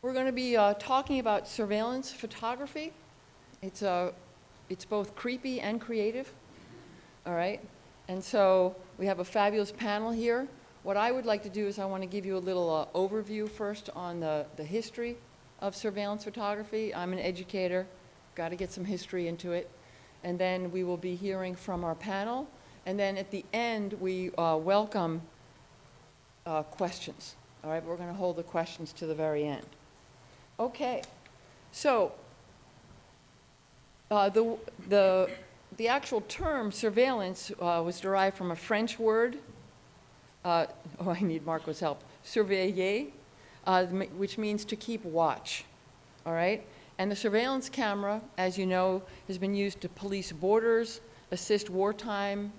We're going to be talking about surveillance photography. It's both creepy and creative, all right? And so we have a fabulous panel here. What I would like to do is I want to give you a little overview first on the history of surveillance photography. I'm an educator, got to get some history into it. And then we will be hearing from our panel. And then at the end, we welcome questions. All right, we're going to hold the questions to the very end. Okay, so the actual term surveillance was derived from a French word. I need Marco's help. Surveiller, which means to keep watch. All right, and the surveillance camera, as you know, has been used to police borders, assist wartime,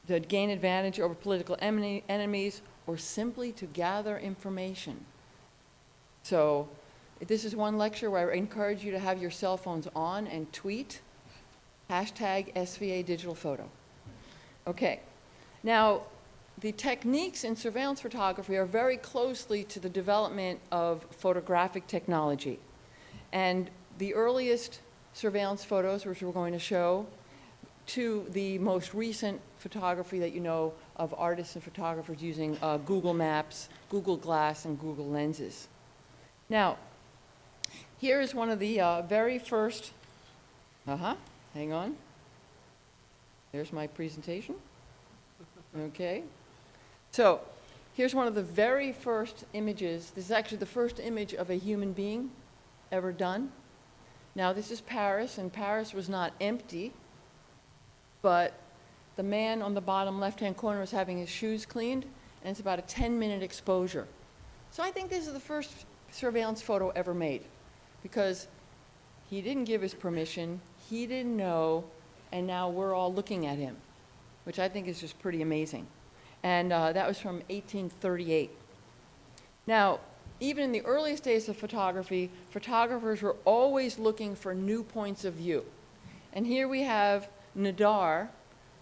to gain advantage over political enemies, or simply to gather information. So this is one lecture where I encourage you to have your cell phones on and tweet, hashtag SVA digital photo. Okay, now the techniques in surveillance photography are very closely to the development of photographic technology. And the earliest surveillance photos, which we're going to show, to the most recent photography that you know of artists and photographers using Google Maps, Google Glass, and Google Lenses. Now, here is one of the very first, hang on. There's my presentation. Okay. So, here's one of the very first images. This is actually the first image of a human being ever done. Now, this is Paris, and Paris was not empty, but the man on the bottom left-hand corner is having his shoes cleaned, and it's about a 10-minute exposure. So I think this is the first surveillance photo ever made, because he didn't give his permission, he didn't know, and now we're all looking at him, which I think is just pretty amazing. And that was from 1838. Now, even in the earliest days of photography, photographers were always looking for new points of view. And here we have Nadar,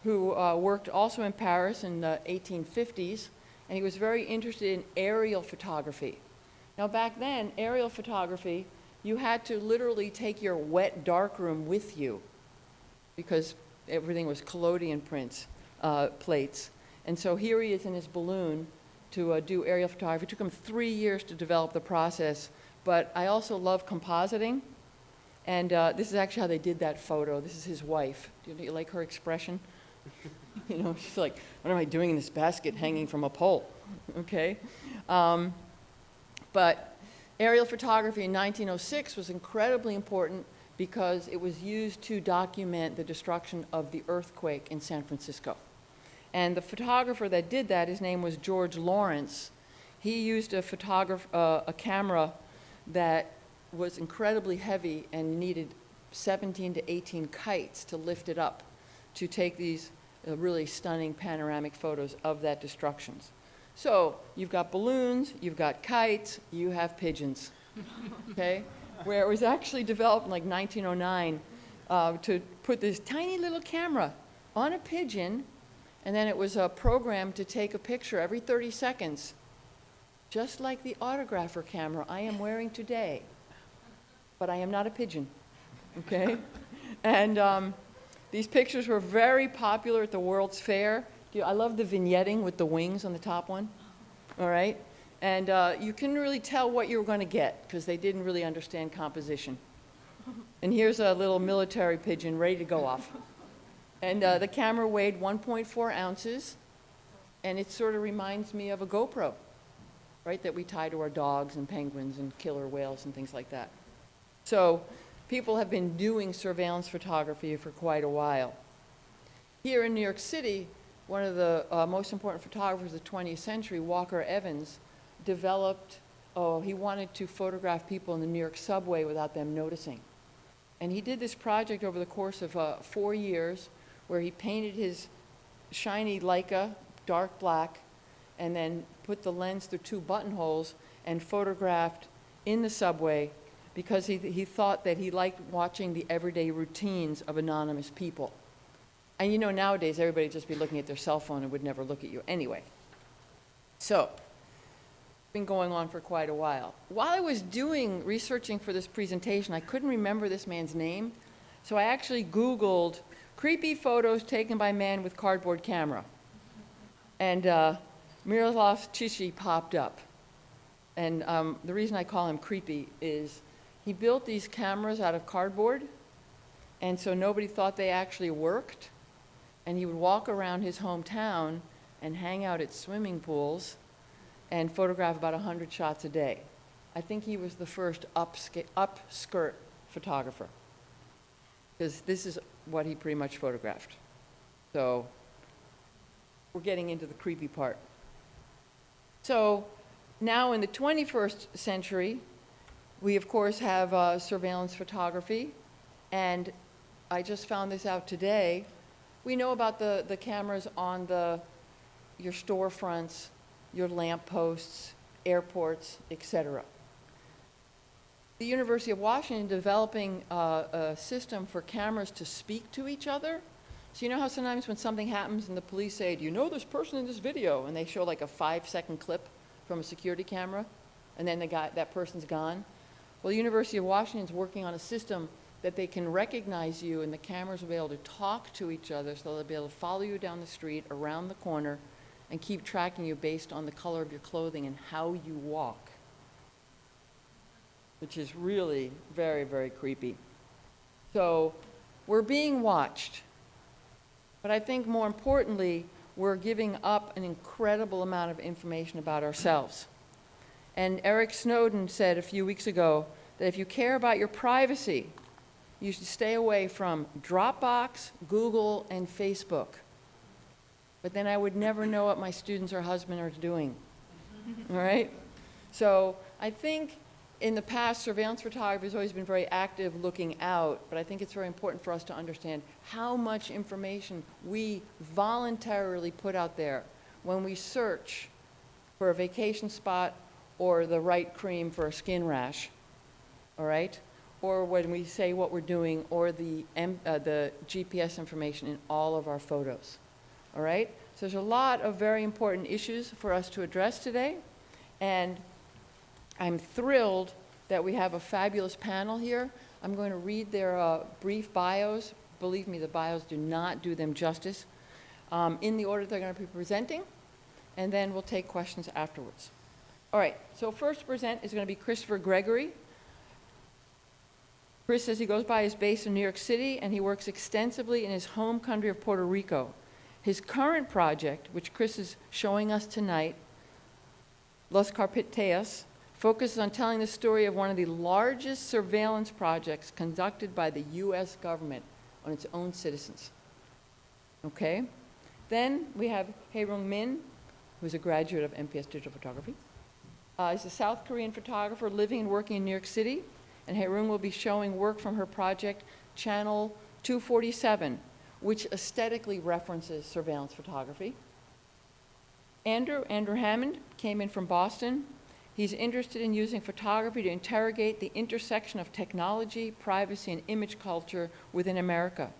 who worked also in Paris in the 1850s, and he was very interested in aerial photography. Now back then, aerial photography, you had to literally take your wet darkroom with you because everything was collodion plates. And so here he is in his balloon to do aerial photography. It took him 3 years to develop the process, but I also love compositing. And this is actually how they did that photo. This is his wife. Do you like her expression? You know, she's like, what am I doing in this basket hanging from a pole? Okay. But aerial photography in 1906 was incredibly important because it was used to document the destruction of the earthquake in San Francisco. And the photographer that did that, his name was George Lawrence. He used a camera that was incredibly heavy and needed 17 to 18 kites to lift it up to take these really stunning panoramic photos of that destruction. So you've got balloons, you've got kites, you have pigeons, okay? Where it was actually developed in like 1909 to put this tiny little camera on a pigeon, and then it was programmed to take a picture every 30 seconds, just like the autographer camera I am wearing today. But I am not a pigeon, okay? And these pictures were very popular at the World's Fair. I love the vignetting with the wings on the top one, all right? And you couldn't really tell what you were going to get because they didn't really understand composition. And here's a little military pigeon ready to go off. And the camera weighed 1.4 ounces, and it sort of reminds me of a GoPro, right, that we tie to our dogs and penguins and killer whales and things like that. So people have been doing surveillance photography for quite a while. Here in New York City, one of the most important photographers of the 20th century, Walker Evans, developed, he wanted to photograph people in the New York subway without them noticing. And he did this project over the course of 4 years where he painted his shiny Leica dark black and then put the lens through 2 buttonholes and photographed in the subway because he thought that he liked watching the everyday routines of anonymous people. And you know, nowadays, everybody would just be looking at their cell phone and would never look at you anyway. So, been going on for quite a while. While I was researching for this presentation, I couldn't remember this man's name, so I actually Googled creepy photos taken by man with cardboard camera. And Miroslav Tichy popped up. And the reason I call him creepy is he built these cameras out of cardboard, and so nobody thought they actually worked. And he would walk around his hometown and hang out at swimming pools and photograph about 100 shots a day. I think he was the first upskirt photographer, because this is what he pretty much photographed. So we're getting into the creepy part. So now in the 21st century, we of course have surveillance photography, and I just found this out today. We know about the cameras on your storefronts, your lampposts, airports, etc. The University of Washington developing a system for cameras to speak to each other. So you know how sometimes when something happens and the police say, "Do you know this person in this video?" and they show like a 5-second clip from a security camera, and then that person's gone. Well, the University of Washington is working on a system that they can recognize you, and the cameras will be able to talk to each other, so they'll be able to follow you down the street, around the corner, and keep tracking you based on the color of your clothing and how you walk, which is really very, very creepy. So we're being watched, but I think more importantly, we're giving up an incredible amount of information about ourselves. And Eric Snowden said a few weeks ago that if you care about your privacy, you should stay away from Dropbox, Google, and Facebook. But then I would never know what my students or husband are doing, all right? So I think in the past, surveillance photography has always been very active looking out, but I think it's very important for us to understand how much information we voluntarily put out there when we search for a vacation spot or the right cream for a skin rash, all right? Or when we say what we're doing, or the GPS information in all of our photos, all right? So there's a lot of very important issues for us to address today, and I'm thrilled that we have a fabulous panel here. I'm going to read their brief bios. Believe me, the bios do not do them justice, in the order they're going to be presenting, and then we'll take questions afterwards. All right, so first to present is going to be Christopher Gregory. Chris, as he goes by, is based in New York City, and he works extensively in his home country of Puerto Rico. His current project, which Chris is showing us tonight, Los Carpinteros, focuses on telling the story of one of the largest surveillance projects conducted by the U.S. government on its own citizens. Okay? Then we have Hae-Rung Min, who's a graduate of MPS Digital Photography. He's a South Korean photographer living and working in New York City, and Hae-Rung will be showing work from her project, Channel 247, which aesthetically references surveillance photography. Andrew Hammond came in from Boston. He's interested in using photography to interrogate the intersection of technology, privacy, and image culture within America.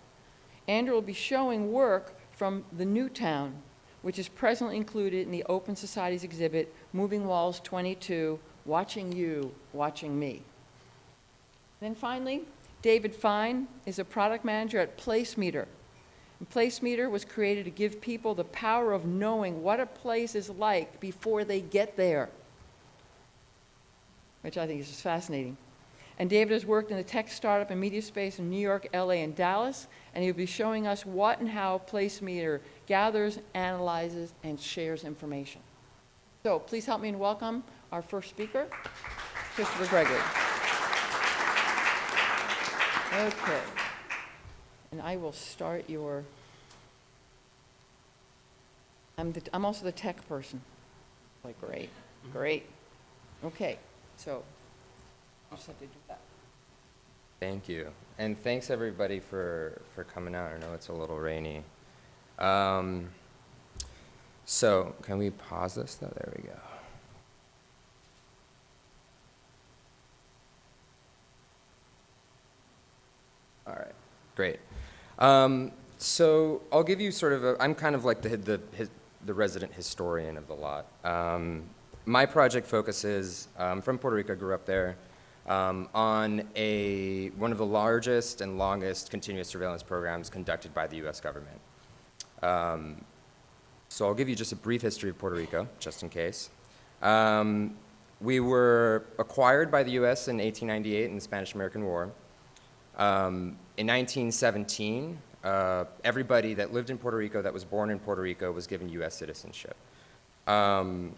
Andrew will be showing work from the Newtown, which is presently included in the Open Society's exhibit, Moving Walls 22, Watching You, Watching Me. Then finally, David Fine is a product manager at Placemeter. And Placemeter was created to give people the power of knowing what a place is like before they get there, which I think is just fascinating. And David has worked in the tech startup and media space in New York, LA, and Dallas, and he'll be showing us what and how Placemeter gathers, analyzes, and shares information. So please help me in welcome our first speaker, Christopher Gregory. Okay. And I will start your, I'm also the tech person. Like, great. Okay, so I just have to do that. Thank you. And thanks everybody for coming out. I know it's a little rainy. So can we pause this though? There we go. All right, great. So I'll give you sort of I'm kind of like the resident historian of the lot. my project focuses, from Puerto Rico, grew up there, on one of the largest and longest continuous surveillance programs conducted by the US government. So I'll give you just a brief history of Puerto Rico, just in case. We were acquired by the US in 1898 in the Spanish-American War. In 1917, everybody that lived in Puerto Rico, that was born in Puerto Rico, was given US citizenship. And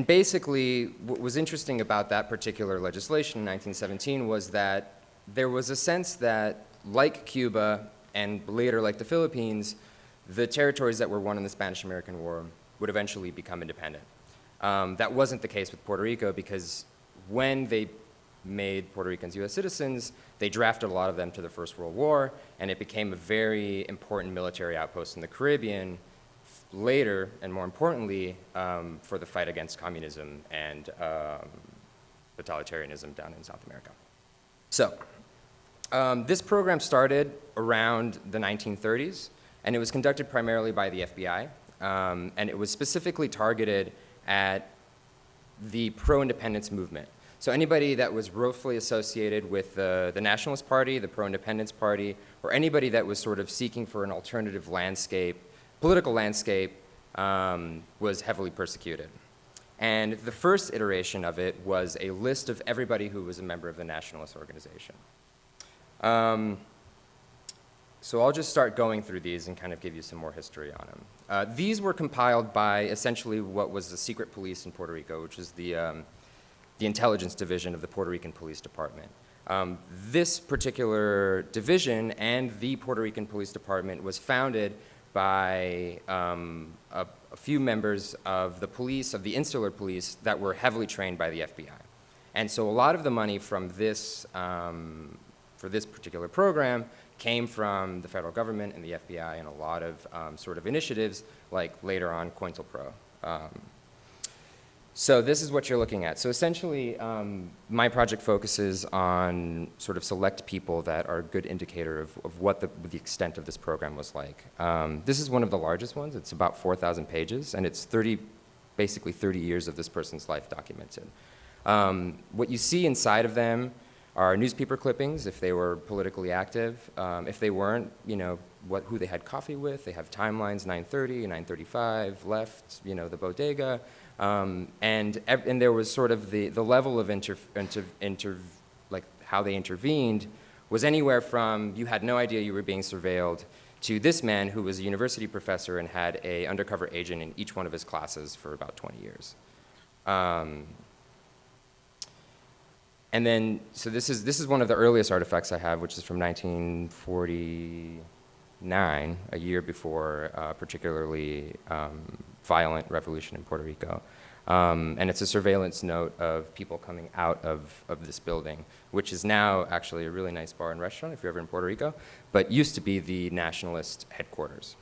basically, what was interesting about that particular legislation in 1917 was that there was a sense that, like Cuba and later like the Philippines, the territories that were won in the Spanish-American War would eventually become independent. That wasn't the case with Puerto Rico because when they made Puerto Ricans US citizens, they drafted a lot of them to the First World War, and it became a very important military outpost in the Caribbean later, and more importantly, for the fight against communism and totalitarianism down in South America. So, this program started around the 1930s, and it was conducted primarily by the FBI, and it was specifically targeted at the pro-independence movement. So anybody that was roughly associated with the Nationalist Party, the Pro-Independence Party, or anybody that was sort of seeking for an alternative landscape, political landscape, was heavily persecuted. And the first iteration of it was a list of everybody who was a member of the nationalist organization. So I'll just start going through these and kind of give you some more history on them. These were compiled by essentially what was the secret police in Puerto Rico, which is the intelligence division of the Puerto Rican Police Department. This particular division and the Puerto Rican Police Department was founded by a few members of the police, of the insular police, that were heavily trained by the FBI. And so a lot of the money from this, for this particular program came from the federal government and the FBI and a lot of sort of initiatives like later on COINTELPRO. So this is what you're looking at. So essentially, my project focuses on sort of select people that are a good indicator of what the extent of this program was like. This is one of the largest ones. It's about 4,000 pages, and it's basically 30 years of this person's life documented. What you see inside of them are newspaper clippings, if they were politically active. If they weren't, you know, who they had coffee with. They have timelines, 9:30, 9:35, left, you know, the bodega. And there was sort of the level of like how they intervened was anywhere from you had no idea you were being surveilled to this man who was a university professor and had an undercover agent in each one of his classes for about 20 years. And then, so this is one of the earliest artifacts I have, which is from 1949, a year before a particularly violent revolution in Puerto Rico. And it's a surveillance note of people coming out of this building, which is now actually a really nice bar and restaurant if you're ever in Puerto Rico, but used to be the nationalist headquarters.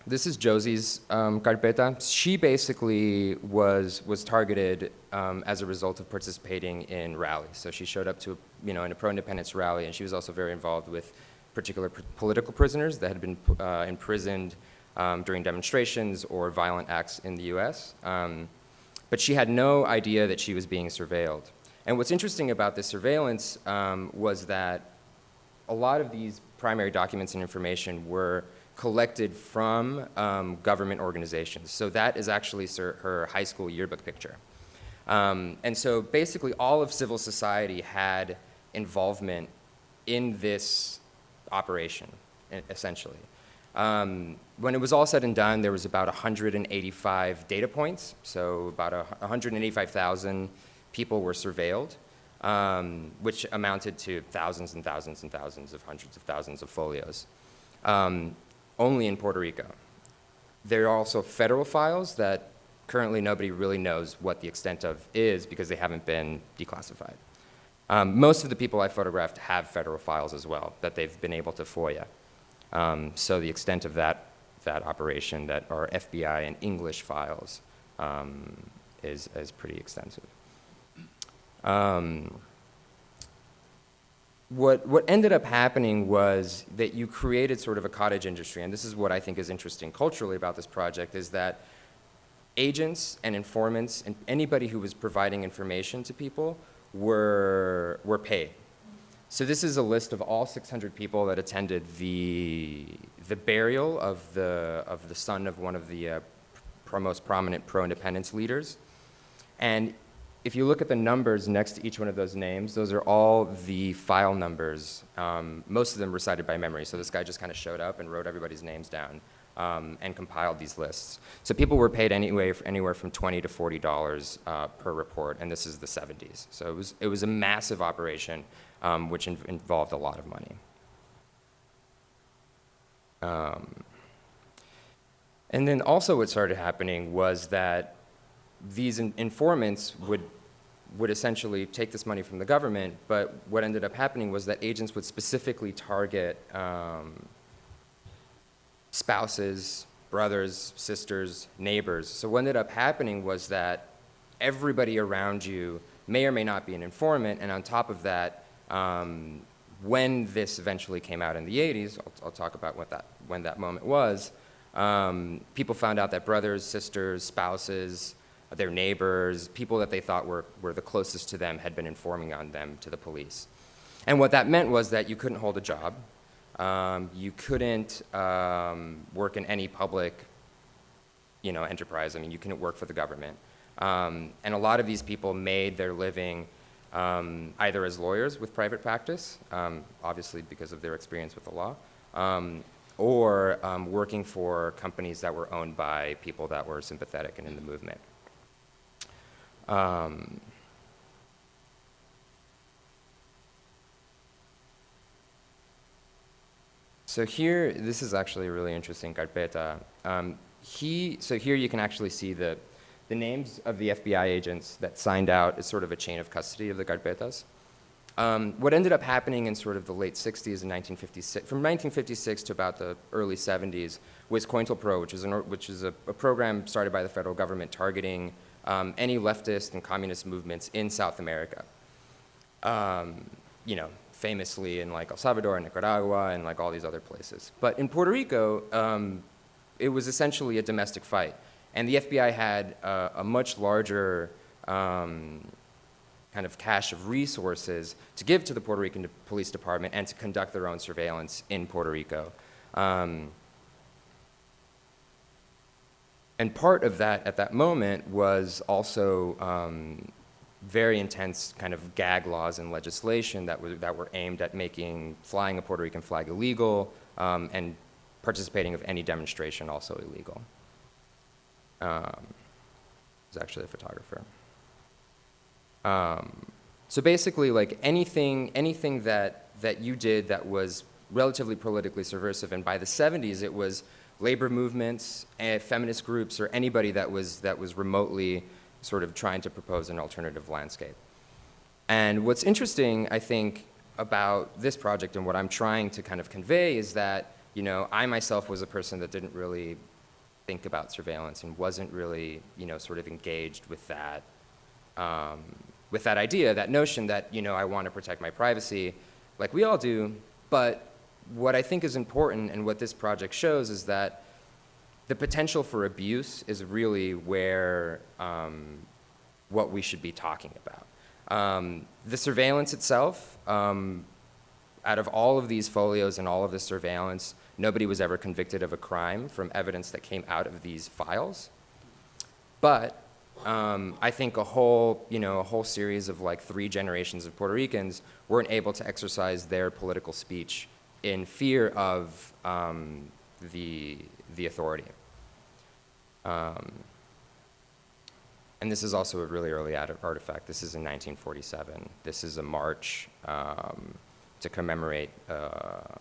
This is Josie's carpeta. She basically was targeted as a result of participating in rallies. So she showed up to, in a pro-independence rally, and she was also very involved with particular political prisoners that had been imprisoned during demonstrations or violent acts in the US. But she had no idea that she was being surveilled. And what's interesting about this surveillance was that a lot of these primary documents and information were collected from government organizations. So that is actually her high school yearbook picture. And so basically all of civil society had involvement in this operation, essentially. When it was all said and done, there was about 185 data points, so about 185,000 people were surveilled, which amounted to thousands and thousands and thousands of hundreds of thousands of folios. Only in Puerto Rico. There are also federal files that currently nobody really knows what the extent of is because they haven't been declassified. Most of the people I photographed have federal files as well that they've been able to FOIA. So the extent of that operation that are FBI and English files is pretty extensive. what ended up happening was that you created sort of a cottage industry, and this is what I think is interesting culturally about this project, is that agents and informants and anybody who was providing information to people were paid. So this is a list of all 600 people that attended the burial of the son of one of the most prominent pro-independence leaders. And if you look at the numbers next to each one of those names, those are all the file numbers, most of them recited by memory. So this guy just kind of showed up and wrote everybody's names down and compiled these lists. So people were paid anywhere from $20 to $40 per report, and this is the 70s. So it was a massive operation, which involved a lot of money. And then also what started happening was that these informants would essentially take this money from the government, but what ended up happening was that agents would specifically target spouses, brothers, sisters, neighbors. So what ended up happening was that everybody around you may or may not be an informant, and on top of that, when this eventually came out in the 80s, I'll talk about when that moment was, people found out that brothers, sisters, spouses, their neighbors, people that they thought were the closest to them had been informing on them to the police. And what that meant was that you couldn't hold a job. You couldn't work in any public, enterprise. I mean, you couldn't work for the government. And a lot of these people made their living either as lawyers with private practice, obviously because of their experience with the law, or working for companies that were owned by people that were sympathetic and in the movement. So here, this is actually a really interesting carpeta. So here you can actually see the names of the FBI agents that signed out as sort of a chain of custody of the carpetas. What ended up happening in sort of the late 60s and 1956, from 1956 to about the early 70s, was COINTELPRO, which is a program started by the federal government targeting any leftist and communist movements in South America. Famously in like El Salvador and Nicaragua and like all these other places. But in Puerto Rico, it was essentially a domestic fight. And the FBI had a much larger kind of cache of resources to give to the Puerto Rican Police Department and to conduct their own surveillance in Puerto Rico. And part of that at that moment was also very intense kind of gag laws and legislation that were aimed at making flying a Puerto Rican flag illegal and participating of any demonstration also illegal. I was actually a photographer. So basically, like anything that you did that was relatively politically subversive, and by the 70s it was labor movements, feminist groups, or anybody that was remotely sort of trying to propose an alternative landscape. And what's interesting, I think, about this project and what I'm trying to kind of convey is that, I myself was a person that didn't really think about surveillance and wasn't really, sort of engaged with that idea, that notion that, I want to protect my privacy, like we all do. But what I think is important and what this project shows is that the potential for abuse is really where what we should be talking about. The surveillance itself, out of all of these folios and all of this surveillance, nobody was ever convicted of a crime from evidence that came out of these files. But I think a whole series of like 3 generations of Puerto Ricans weren't able to exercise their political speech in fear of the authority. And this is also a really early artifact. This is in 1947. This is a march to commemorate a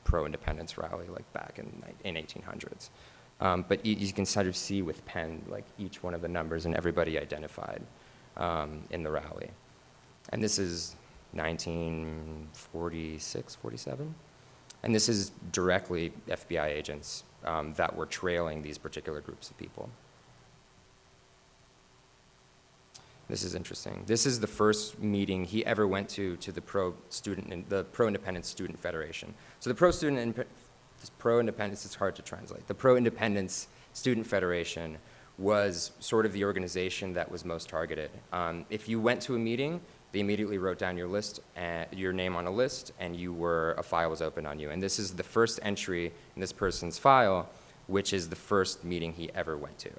pro-independence rally like back in 1800s. But you can sort of see with pen like each one of the numbers and everybody identified in the rally. And this is 1946, 47. And this is directly FBI agents that were trailing these particular groups of people. This is interesting. This is the first meeting he ever went to the pro-independent student federation. So the pro-independence, it's hard to translate. The pro-independence student federation was sort of the organization that was most targeted. If you went to a meeting, they immediately wrote down your name on a list, and a file was open on you. And this is the first entry in this person's file, which is the first meeting he ever went to.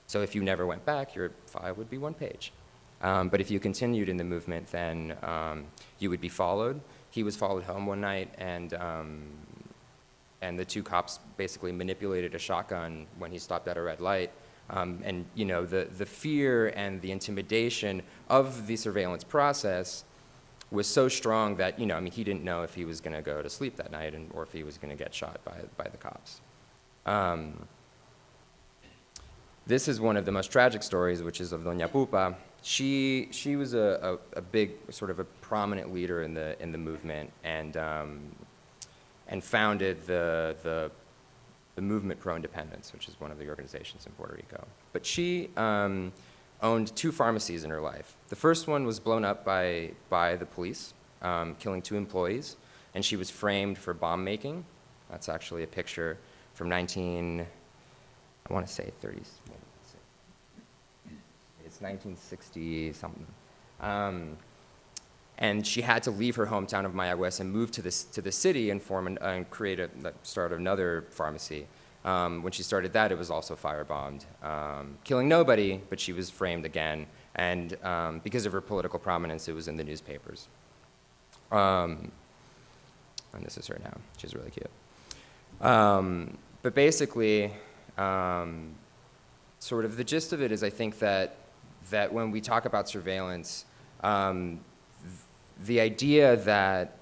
So if you never went back, your file would be 1 page. But if you continued in the movement, then you would be followed. He was followed home one night, and the 2 cops basically manipulated a shotgun when he stopped at a red light. And you know, the fear and the intimidation of the surveillance process was so strong that, you know, I mean, he didn't know if he was going to go to sleep that night or if he was going to get shot by the cops. This is one of the most tragic stories, which is of Doña Pupa. She was a big, sort of a prominent leader in the movement, and founded the movement Pro-Independence, which is one of the organizations in Puerto Rico. But she owned 2 pharmacies in her life. The first one was blown up by the police, killing 2 employees, and she was framed for bomb making. That's actually a picture from I want to say 30s. It's 1960 something. And she had to leave her hometown of Mayagüez and move to the city and start another pharmacy. When she started that, it was also firebombed, killing nobody, but she was framed again. And because of her political prominence, it was in the newspapers. And this is her now. She's really cute. But basically, sort of the gist of it is, I think that when we talk about surveillance, the idea that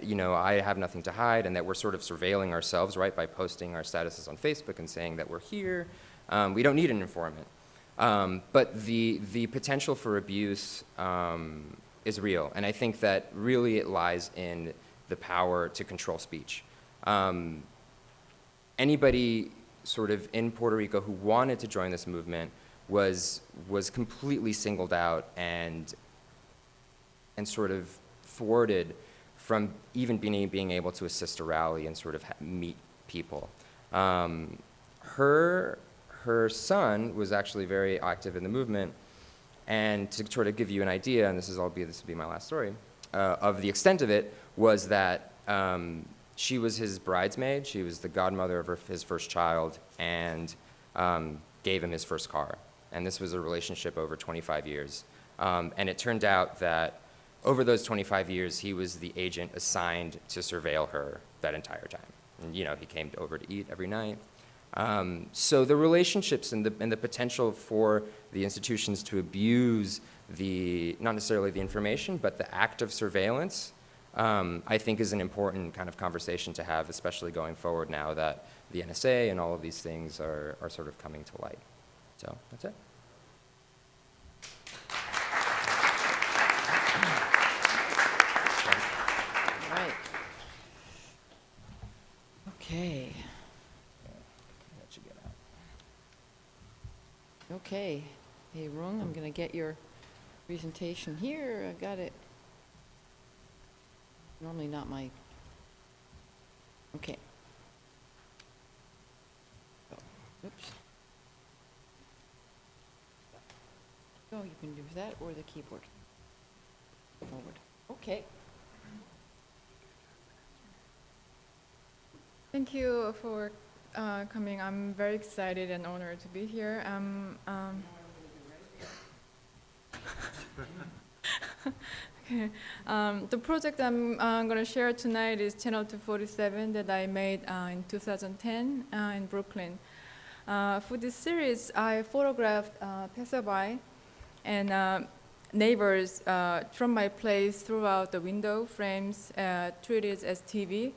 you know, I have nothing to hide and that we're sort of surveilling ourselves, right, by posting our statuses on Facebook and saying that we're here, we don't need an informant. But the potential for abuse is real, and I think that really it lies in the power to control speech. Anybody sort of in Puerto Rico who wanted to join this movement was completely singled out and sort of thwarted from even being able to assist a rally and sort of meet people. Her son was actually very active in the movement, and to sort of give you an idea, and this will be my last story, of the extent of it, was that she was his bridesmaid. She was the godmother of his first child, and gave him his first car. And this was a relationship over 25 years. And it turned out that over those 25 years, he was the agent assigned to surveil her that entire time. And, you know, he came over to eat every night. So the relationships and the potential for the institutions to abuse not necessarily the information, but the act of surveillance, I think is an important kind of conversation to have, especially going forward now that the NSA and all of these things are sort of coming to light. So that's it. All right. Okay. That should get out. Okay. Hey, Rung, I'm going to get your presentation here. I got it. Normally not my, okay. Oh, oops. Oh, you can do that or the keyboard. Forward. Okay. Thank you for coming. I'm very excited and honored to be here. Okay. The project I'm going to share tonight is Channel 247 that I made in 2010 in Brooklyn. For this series, I photographed passerby and neighbors from my place throughout the window frames treated as TV.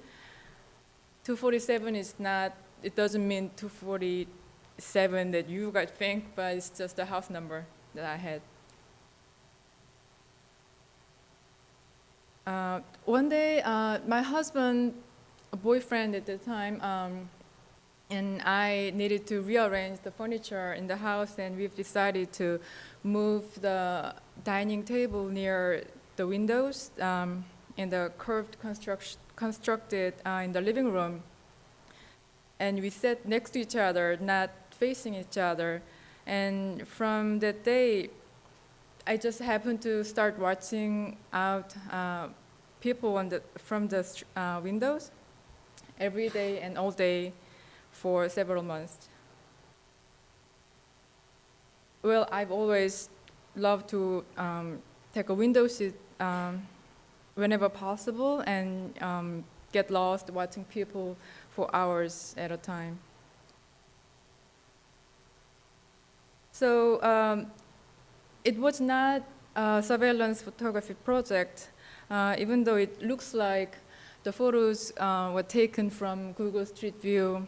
247 is not, it doesn't mean 247 that you guys think, but it's just the house number that I had. One day, my husband, a boyfriend at the time, and I needed to rearrange the furniture in the house, and we've decided to move the dining table near the windows in the curved constructed in the living room. And we sat next to each other, not facing each other. And from that day, I just happened to start watching out people from the windows every day and all day for several months. Well, I've always loved to take a window seat whenever possible and get lost watching people for hours at a time. So it was not a surveillance photography project, even though it looks like the photos were taken from Google Street View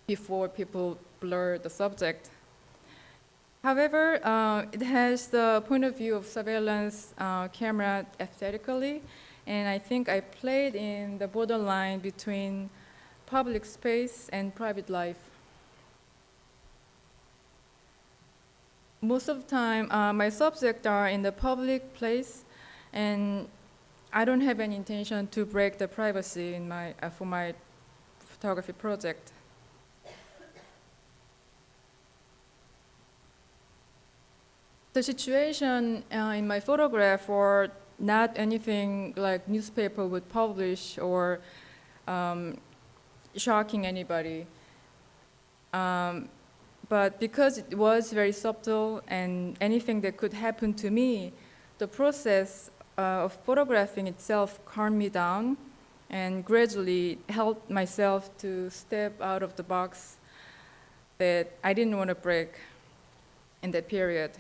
before people blur the subject. However, it has the point of view of surveillance camera aesthetically, and I think I played in the borderline between public space and private life. Most of the time, my subjects are in the public place, and I don't have any intention to break the privacy in for my photography project. The situation in my photograph were not anything like newspaper would publish or shocking anybody. But because it was very subtle and anything that could happen to me, the process of photographing itself calmed me down and gradually helped myself to step out of the box that I didn't want to break in that period.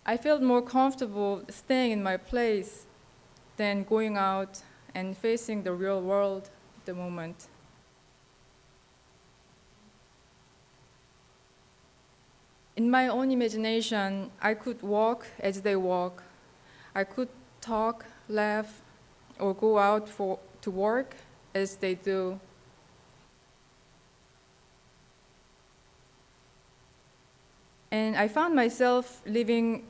I felt more comfortable staying in my place than going out and facing the real world at the moment. In my own imagination, I could walk as they walk. I could talk, laugh, or go out to work as they do. And I found myself living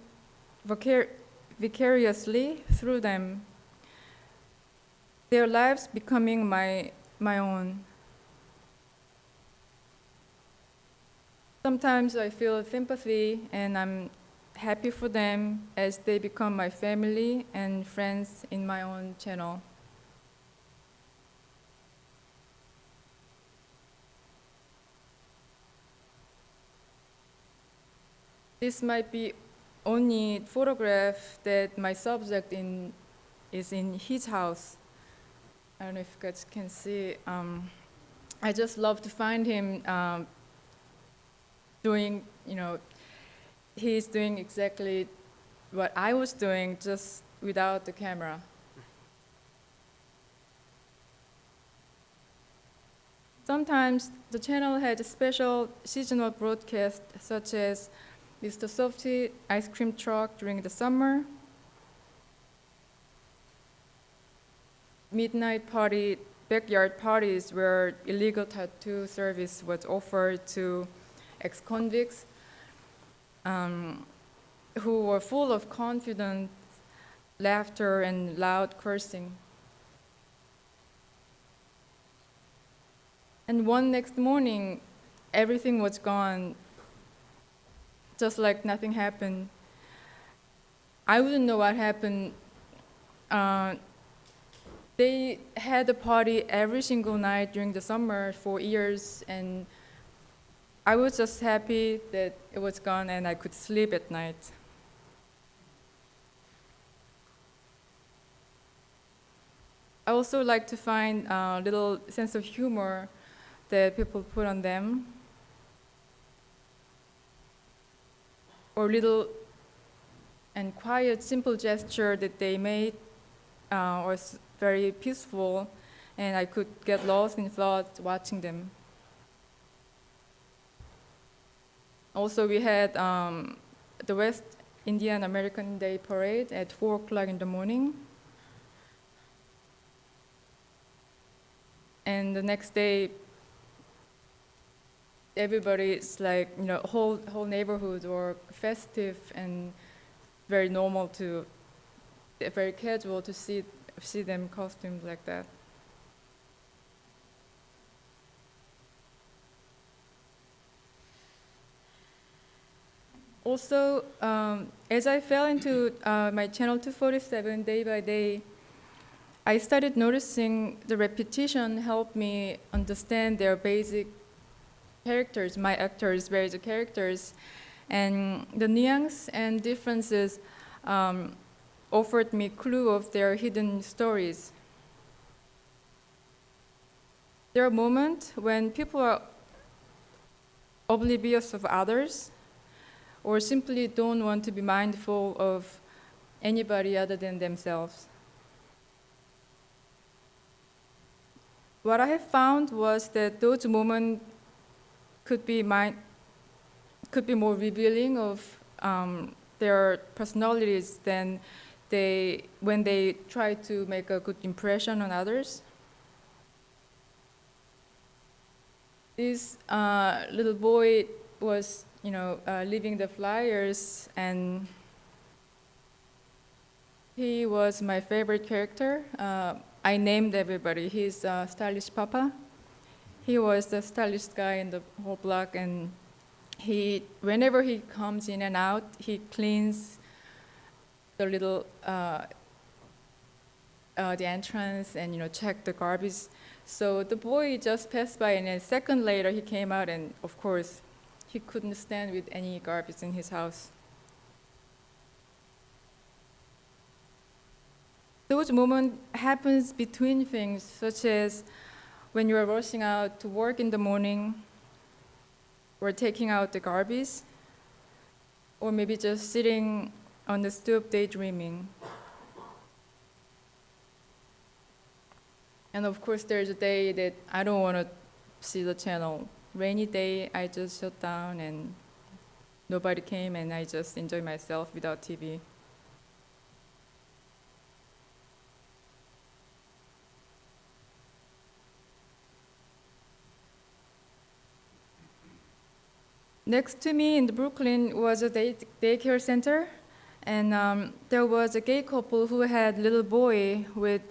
vicariously through them, their lives becoming my own. Sometimes I feel sympathy and I'm happy for them as they become my family and friends in my own channel. This might be only photograph that my subject is in his house. I don't know if you guys can see. I just love to find him doing, he's doing exactly what I was doing, just without the camera. Sometimes the channel had a special seasonal broadcast, such as Mr. Softy ice cream truck during the summer, midnight party, backyard parties where illegal tattoo service was offered to ex-convicts who were full of confident laughter and loud cursing. And one next morning, everything was gone, just like nothing happened. I wouldn't know what happened. They had a party every single night during the summer for years, and I was just happy that it was gone and I could sleep at night. I also like to find a little sense of humor that people put on them, or little and quiet, simple gesture that they made was very peaceful, and I could get lost in thoughts watching them. Also, we had the West Indian American Day Parade at 4 o'clock in the morning. And the next day, everybody's like, whole neighborhood or festive and very normal to, very casual to see them costumed like that. Also, as I fell into my channel 247 day by day, I started noticing the repetition helped me understand their basic characters, my actors' basic characters, and the nuance and differences offered me clue of their hidden stories. There are moments when people are oblivious of others, or simply don't want to be mindful of anybody other than themselves. What I have found was that those moments could be more revealing of their personalities than when they try to make a good impression on others. This little boy was, leaving the flyers, and he was my favorite character. I named everybody. He's Stylish Papa. He was the stylish guy in the whole block, and whenever he comes in and out, he cleans the little the entrance and check the garbage. So the boy just passed by, and a second later he came out, and of course he couldn't stand with any garbage in his house. Those moments happens between things, such as when you are rushing out to work in the morning, or taking out the garbage, or maybe just sitting on the stoop daydreaming. And of course, there's a day that I don't want to see the channel. Rainy day, I just shut down and nobody came, and I just enjoy myself without TV. Next to me in Brooklyn was a daycare center, and there was a gay couple who had a little boy with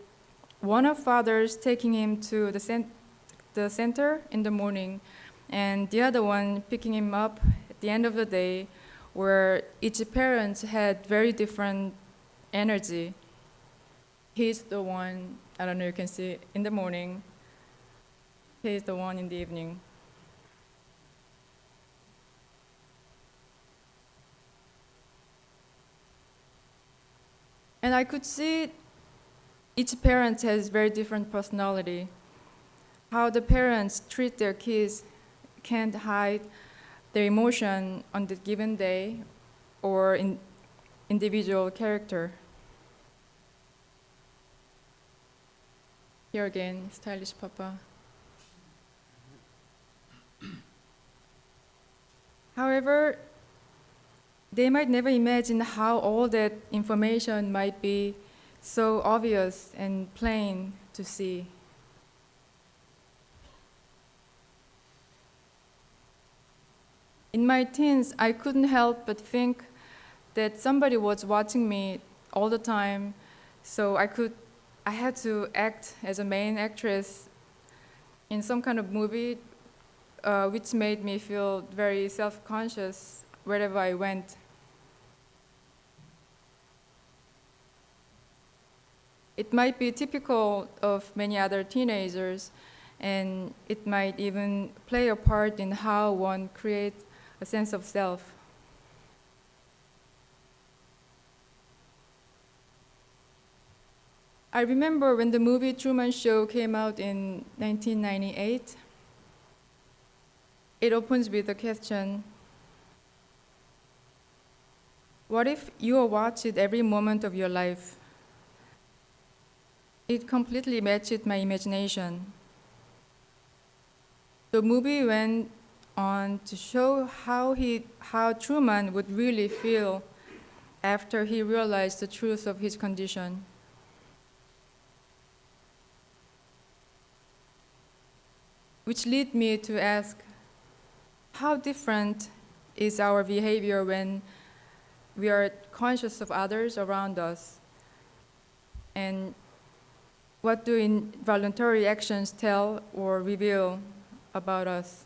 one of fathers taking him to the center in the morning, and the other one picking him up at the end of the day, where each parent had very different energy. He's the one, I don't know, you can see in the morning. He's the one in the evening. And I could see each parent has very different personality. How the parents treat their kids can't hide their emotion on the given day or in individual character. Here again, Stylish Papa. However, they might never imagine how all that information might be so obvious and plain to see. In my teens, I couldn't help but think that somebody was watching me all the time, so I had to act as a main actress in some kind of movie, which made me feel very self-conscious wherever I went. It might be typical of many other teenagers, and it might even play a part in how one creates a sense of self. I remember when the movie Truman Show came out in 1998. It opens with a question: what if you watched it every moment of your life? It completely matched my imagination. The movie went on to show how Truman would really feel after he realized the truth of his condition. which lead me to ask, how different is our behavior when we are conscious of others around us? And what do involuntary actions tell or reveal about us?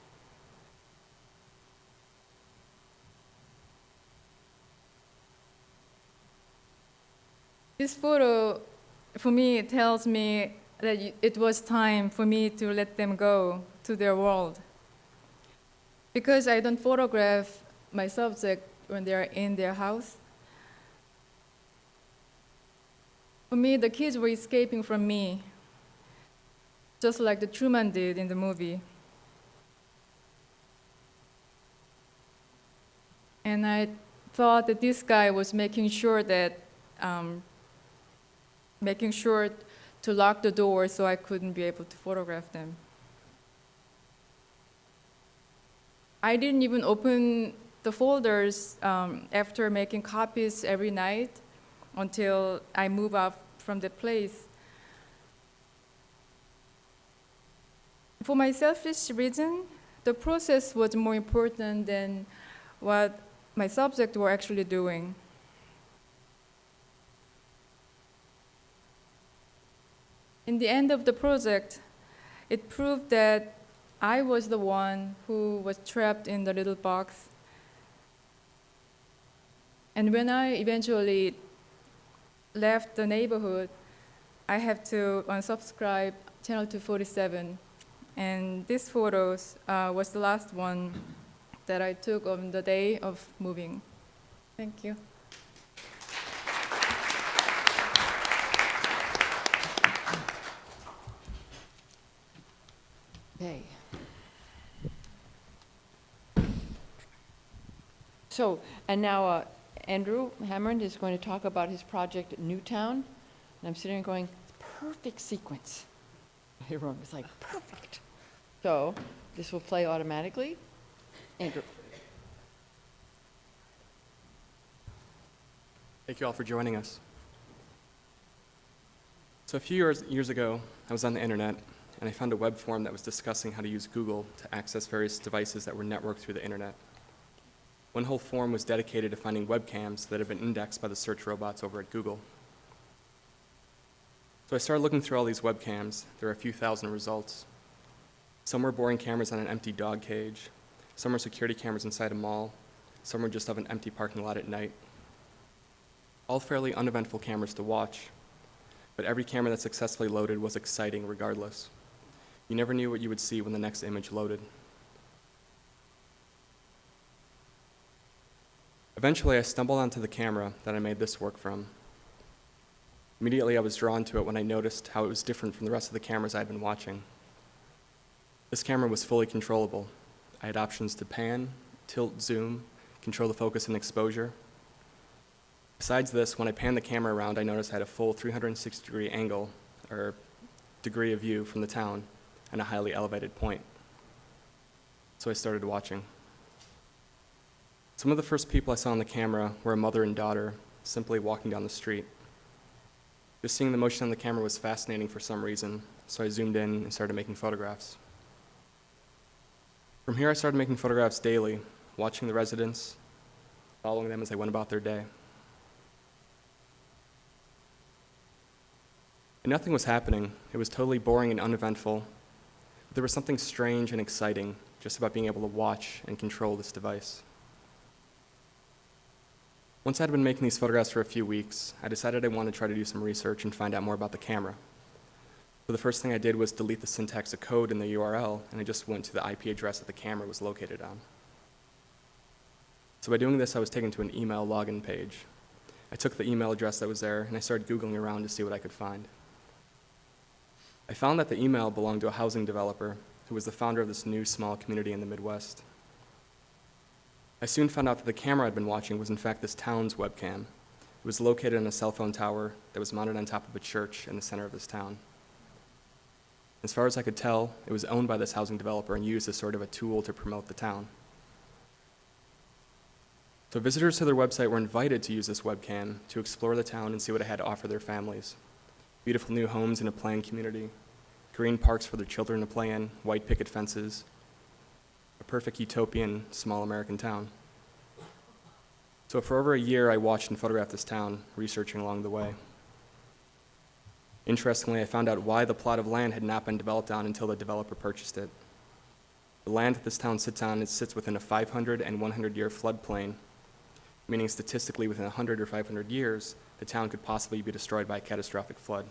This photo, for me, tells me that it was time for me to let them go to their world. Because I don't photograph my subject when they are in their house. For me, the kids were escaping from me, just like the Truman did in the movie. And I thought that this guy was making sure to lock the door so I couldn't be able to photograph them. I didn't even open the folders after making copies every night until I move out from the place. For my selfish reason, the process was more important than what my subjects were actually doing. In the end of the project, it proved that I was the one who was trapped in the little box. And when I eventually left the neighborhood, I had to unsubscribe Channel 247. And this photo was the last one that I took on the day of moving. Thank you. Okay. So, and now Andrew Hammond is going to talk about his project at Newtown. And I'm sitting there going, perfect sequence. Everyone was like, perfect. So this will play automatically. Andrew. Thank you all for joining us. So a few years ago, I was on the internet, and I found a web forum that was discussing how to use Google to access various devices that were networked through the internet. One whole forum was dedicated to finding webcams that had been indexed by the search robots over at Google. So I started looking through all these webcams. There were a few thousand results. Some were boring cameras on an empty dog cage. Some were security cameras inside a mall. Some were just of an empty parking lot at night. All fairly uneventful cameras to watch, but every camera that successfully loaded was exciting regardless. You never knew what you would see when the next image loaded. Eventually, I stumbled onto the camera that I made this work from. Immediately, I was drawn to it when I noticed how it was different from the rest of the cameras I had been watching. This camera was fully controllable. I had options to pan, tilt, zoom, control the focus and exposure. Besides this, when I panned the camera around, I noticed I had a full 360-degree angle, or degree of view from the town, and a highly elevated point. So I started watching. Some of the first people I saw on the camera were a mother and daughter, simply walking down the street. Just seeing the motion on the camera was fascinating for some reason, so I zoomed in and started making photographs. From here, I started making photographs daily, watching the residents, following them as they went about their day. And nothing was happening. It was totally boring and uneventful. But there was something strange and exciting just about being able to watch and control this device. Once I'd been making these photographs for a few weeks, I decided I wanted to try to do some research and find out more about the camera. So the first thing I did was delete the syntax of code in the URL, and I just went to the IP address that the camera was located on. So by doing this, I was taken to an email login page. I took the email address that was there, and I started Googling around to see what I could find. I found that the email belonged to a housing developer who was the founder of this new small community in the Midwest. I soon found out that the camera I'd been watching was in fact this town's webcam. It was located on a cell phone tower that was mounted on top of a church in the center of this town. As far as I could tell, it was owned by this housing developer and used as sort of a tool to promote the town. So visitors to their website were invited to use this webcam to explore the town and see what it had to offer their families. Beautiful new homes in a planned community, green parks for their children to play in, white picket fences, a perfect utopian small American town. So for over a year, I watched and photographed this town, researching along the way. Interestingly, I found out why the plot of land had not been developed on until the developer purchased it. The land that this town sits on, it sits within a 500 and 100-year floodplain, meaning statistically within 100 or 500 years, the town could possibly be destroyed by a catastrophic flood.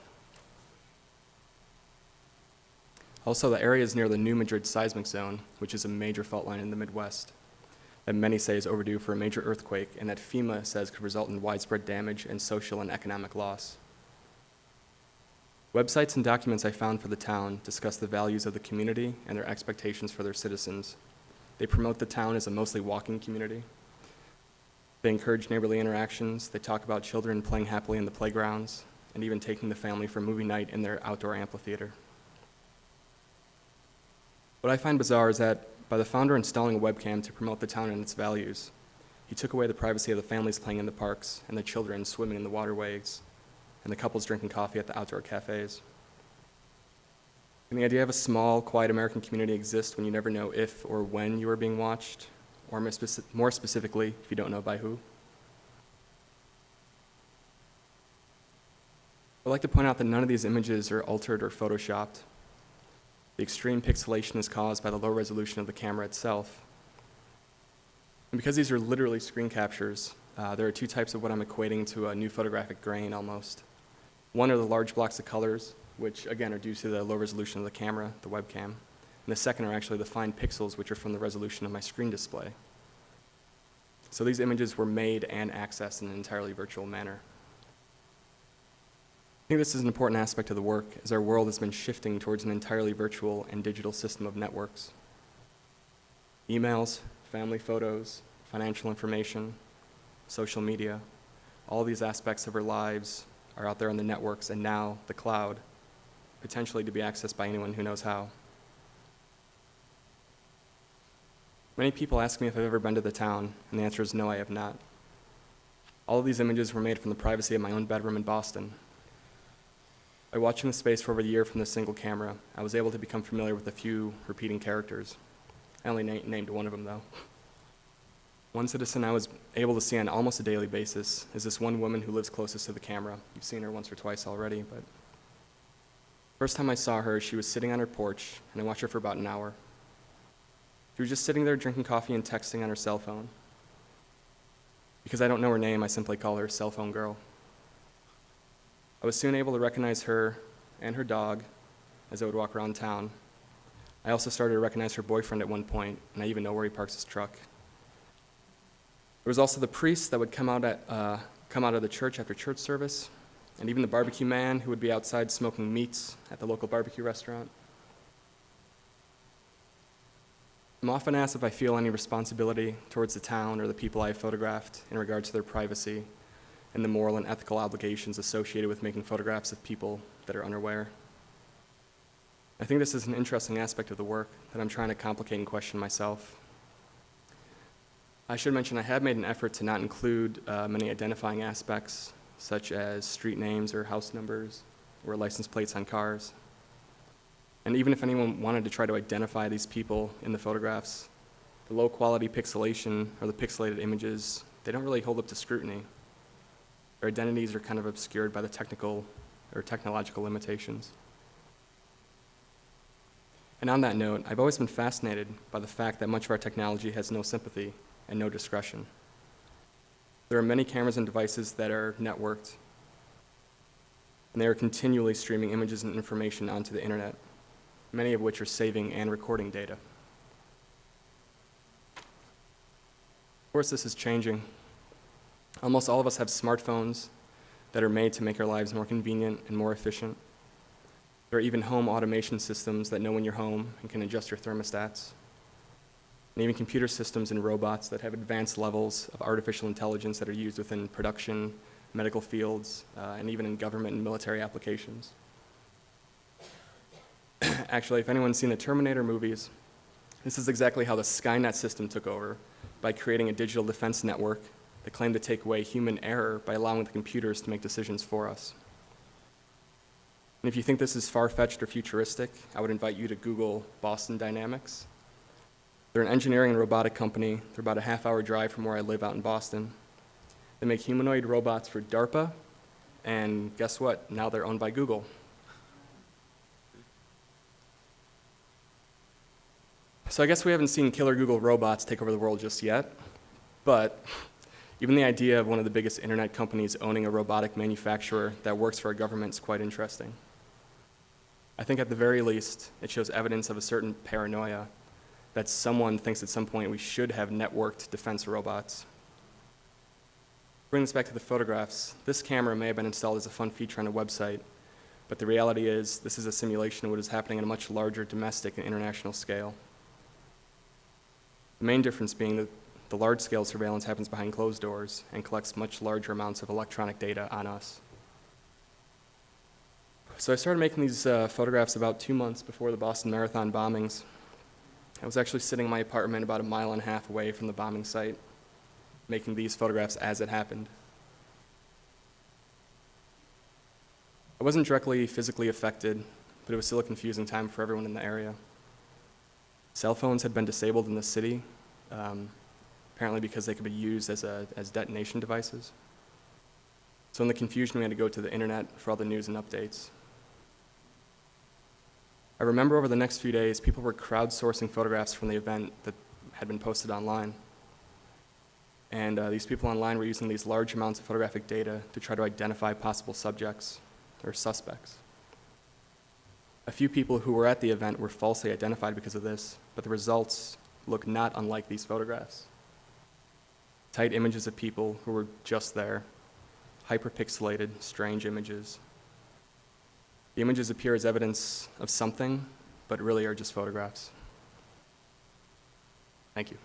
Also, the area is near the New Madrid seismic zone, which is a major fault line in the Midwest that many say is overdue for a major earthquake and that FEMA says could result in widespread damage and social and economic loss. Websites and documents I found for the town discuss the values of the community and their expectations for their citizens. They promote the town as a mostly walking community. They encourage neighborly interactions. They talk about children playing happily in the playgrounds and even taking the family for movie night in their outdoor amphitheater. What I find bizarre is that by the founder installing a webcam to promote the town and its values, he took away the privacy of the families playing in the parks and the children swimming in the waterways and the couples drinking coffee at the outdoor cafes. Can the idea of a small, quiet American community exist when you never know if or when you are being watched, or more specifically, if you don't know by who? I'd like to point out that none of these images are altered or photoshopped. The extreme pixelation is caused by the low resolution of the camera itself. And because these are literally screen captures, there are two types of what I'm equating to a new photographic grain almost. One are the large blocks of colors, which again are due to the low resolution of the camera, the webcam. And the second are actually the fine pixels, which are from the resolution of my screen display. So these images were made and accessed in an entirely virtual manner. I think this is an important aspect of the work, as our world has been shifting towards an entirely virtual and digital system of networks. Emails, family photos, financial information, social media, all these aspects of our lives are out there on the networks and now the cloud, potentially to be accessed by anyone who knows how. Many people ask me if I've ever been to the town, and the answer is no, I have not. All of these images were made from the privacy of my own bedroom in Boston. By watching the space for over a year from this single camera, I was able to become familiar with a few repeating characters. I only named one of them, though. One citizen I was able to see on almost a daily basis is this one woman who lives closest to the camera. You've seen her once or twice already, but first time I saw her, she was sitting on her porch, and I watched her for about an hour. She was just sitting there drinking coffee and texting on her cell phone. Because I don't know her name, I simply call her Cell Phone Girl. I was soon able to recognize her and her dog as I would walk around town. I also started to recognize her boyfriend at one point, and I even know where he parks his truck. There was also the priest that would come out of the church after church service, and even the barbecue man who would be outside smoking meats at the local barbecue restaurant. I'm often asked if I feel any responsibility towards the town or the people I have photographed in regard to their privacy and the moral and ethical obligations associated with making photographs of people that are unaware. I think this is an interesting aspect of the work that I'm trying to complicate and question myself. I should mention I have made an effort to not include many identifying aspects, such as street names or house numbers or license plates on cars. And even if anyone wanted to try to identify these people in the photographs, the low quality pixelation or the pixelated images, they don't really hold up to scrutiny. Their identities are kind of obscured by the technical or technological limitations. And on that note, I've always been fascinated by the fact that much of our technology has no sympathy and no discretion. There are many cameras and devices that are networked, and they are continually streaming images and information onto the internet, many of which are saving and recording data. Of course, this is changing. Almost all of us have smartphones that are made to make our lives more convenient and more efficient. There are even home automation systems that know when you're home and can adjust your thermostats. And even computer systems and robots that have advanced levels of artificial intelligence that are used within production, medical fields, and even in government and military applications. Actually, if anyone's seen the Terminator movies, this is exactly how the Skynet system took over, by creating a digital defense network that claimed to take away human error by allowing the computers to make decisions for us. And if you think this is far-fetched or futuristic, I would invite you to Google Boston Dynamics. They're an engineering and robotic company. They're about a half-hour drive from where I live out in Boston. They make humanoid robots for DARPA, and guess what? Now they're owned by Google. So I guess we haven't seen killer Google robots take over the world just yet, but even the idea of one of the biggest internet companies owning a robotic manufacturer that works for a government is quite interesting. I think at the very least, it shows evidence of a certain paranoia that someone thinks at some point we should have networked defense robots. Bring this back to the photographs. This camera may have been installed as a fun feature on a website, but the reality is this is a simulation of what is happening on a much larger domestic and international scale. The main difference being that the large-scale surveillance happens behind closed doors and collects much larger amounts of electronic data on us. So I started making these photographs about 2 months before the Boston Marathon bombings. I was actually sitting in my apartment about 1.5 miles away from the bombing site, making these photographs as it happened. I wasn't directly physically affected, but it was still a confusing time for everyone in the area. Cell phones had been disabled in the city, apparently because they could be used as detonation devices. So in the confusion, we had to go to the internet for all the news and updates. I remember over the next few days, people were crowdsourcing photographs from the event that had been posted online. And these people online were using these large amounts of photographic data to try to identify possible subjects or suspects. A few people who were at the event were falsely identified because of this, but the results look not unlike these photographs. Tight images of people who were just there, hyperpixelated, strange images. The images appear as evidence of something, but really are just photographs. Thank you.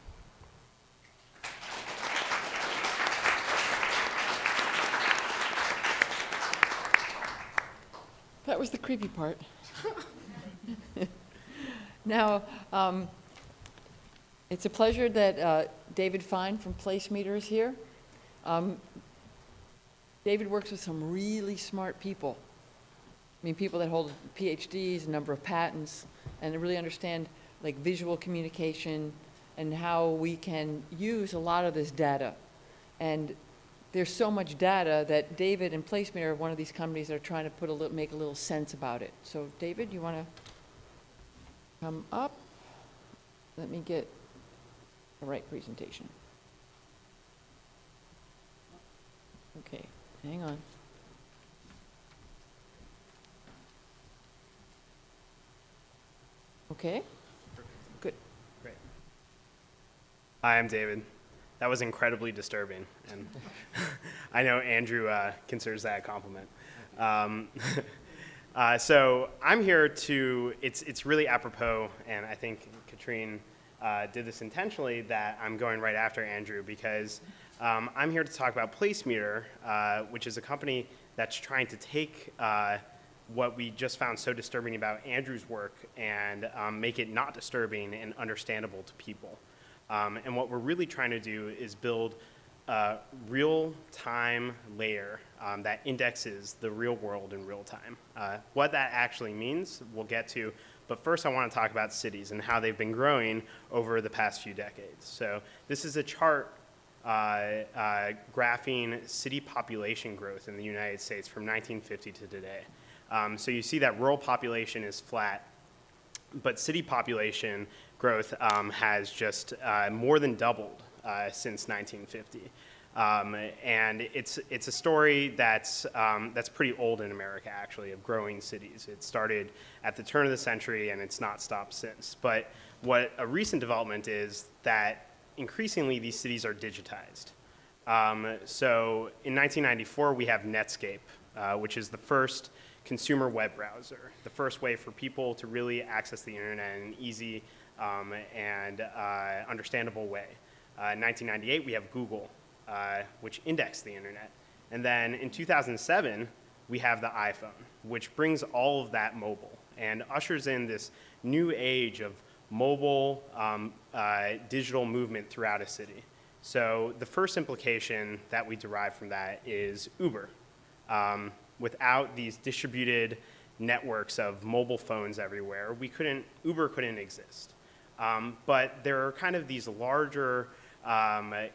That was the creepy part. Now, it's a pleasure that David Fine from Placemeter is here. David works with some really smart people. I mean, people that hold PhDs, a number of patents, and they really understand like visual communication and how we can use a lot of this data. And there's so much data that David and Placemeter are one of these companies that are trying to make a little sense about it. So David, you want to come up? Let me get the right presentation. Okay, hang on. Okay, good. Great. Hi, I'm David. That was incredibly disturbing, and I know Andrew considers that a compliment. So I'm here to, it's really apropos, and I think Katrine did this intentionally, that I'm going right after Andrew, because I'm here to talk about Placemeter, which is a company that's trying to take what we just found so disturbing about Andrew's work and make it not disturbing and understandable to people. And what we're really trying to do is build a real-time layer that indexes the real world in real time. What that actually means, we'll get to, but first I want to talk about cities and how they've been growing over the past few decades. So this is a chart graphing city population growth in the United States from 1950 to today. So you see that rural population is flat, but city population growth has just more than doubled since 1950. And it's a story that's pretty old in America, actually, of growing cities. It started at the turn of the century, and it's not stopped since. But what a recent development is that increasingly these cities are digitized. So in 1994, we have Netscape, which is the first consumer web browser, the first way for people to really access the internet in an easy and understandable way. In 1998, we have Google, which indexed the internet. And then in 2007, we have the iPhone, which brings all of that mobile and ushers in this new age of mobile digital movement throughout a city. So the first implication that we derive from that is Uber. Without these distributed networks of mobile phones everywhere, Uber couldn't exist. But there are kind of these larger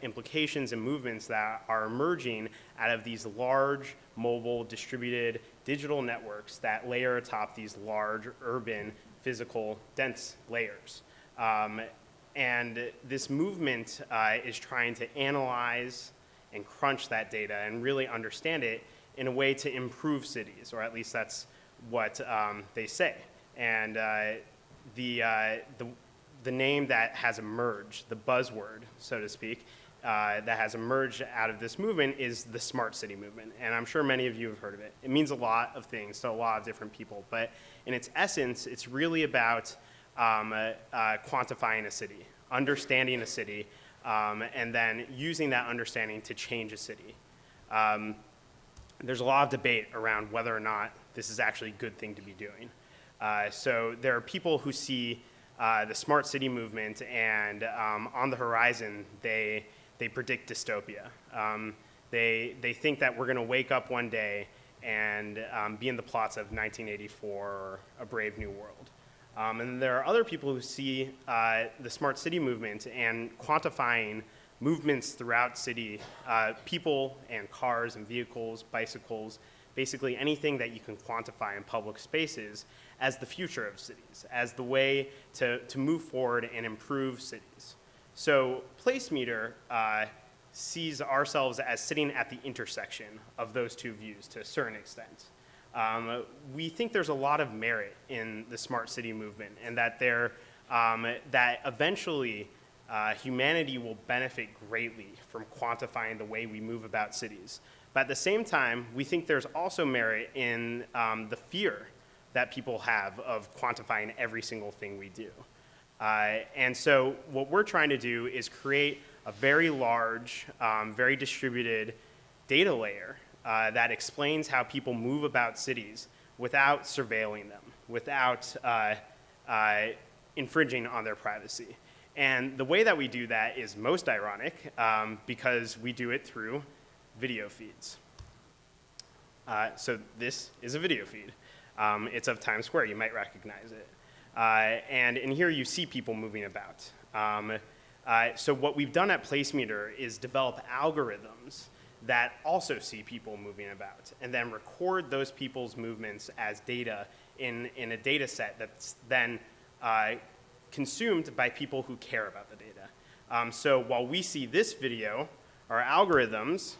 implications and movements that are emerging out of these large mobile distributed digital networks that layer atop these large urban physical dense layers. And this movement is trying to analyze and crunch that data and really understand it in a way to improve cities, or at least that's what they say. And the name that has emerged, the buzzword, so to speak, that has emerged out of this movement is the smart city movement. And I'm sure many of you have heard of it. It means a lot of things to a lot of different people. But in its essence, it's really about quantifying a city, understanding a city, and then using that understanding to change a city. There's a lot of debate around whether or not this is actually a good thing to be doing. So there are people who see the smart city movement, and on the horizon, they predict dystopia. They think that we're going to wake up one day and be in the plots of 1984 or A Brave New World. And there are other people who see the smart city movement and quantifying movements throughout city, people and cars and vehicles, bicycles, basically anything that you can quantify in public spaces as the future of cities, as the way to move forward and improve cities. So Placemeter sees ourselves as sitting at the intersection of those two views to a certain extent. We think there's a lot of merit in the smart city movement, and that that eventually humanity will benefit greatly from quantifying the way we move about cities. But at the same time, we think there's also merit in the fear that people have of quantifying every single thing we do. And so what we're trying to do is create a very large, very distributed data layer that explains how people move about cities without surveilling them, without infringing on their privacy. And the way that we do that is most ironic because we do it through video feeds. So this is a video feed. It's of Times Square. You might recognize it. And in here you see people moving about. So what we've done at Placemeter is develop algorithms that also see people moving about, and then record those people's movements as data in a data set that's then consumed by people who care about the data. So while we see this video, our algorithms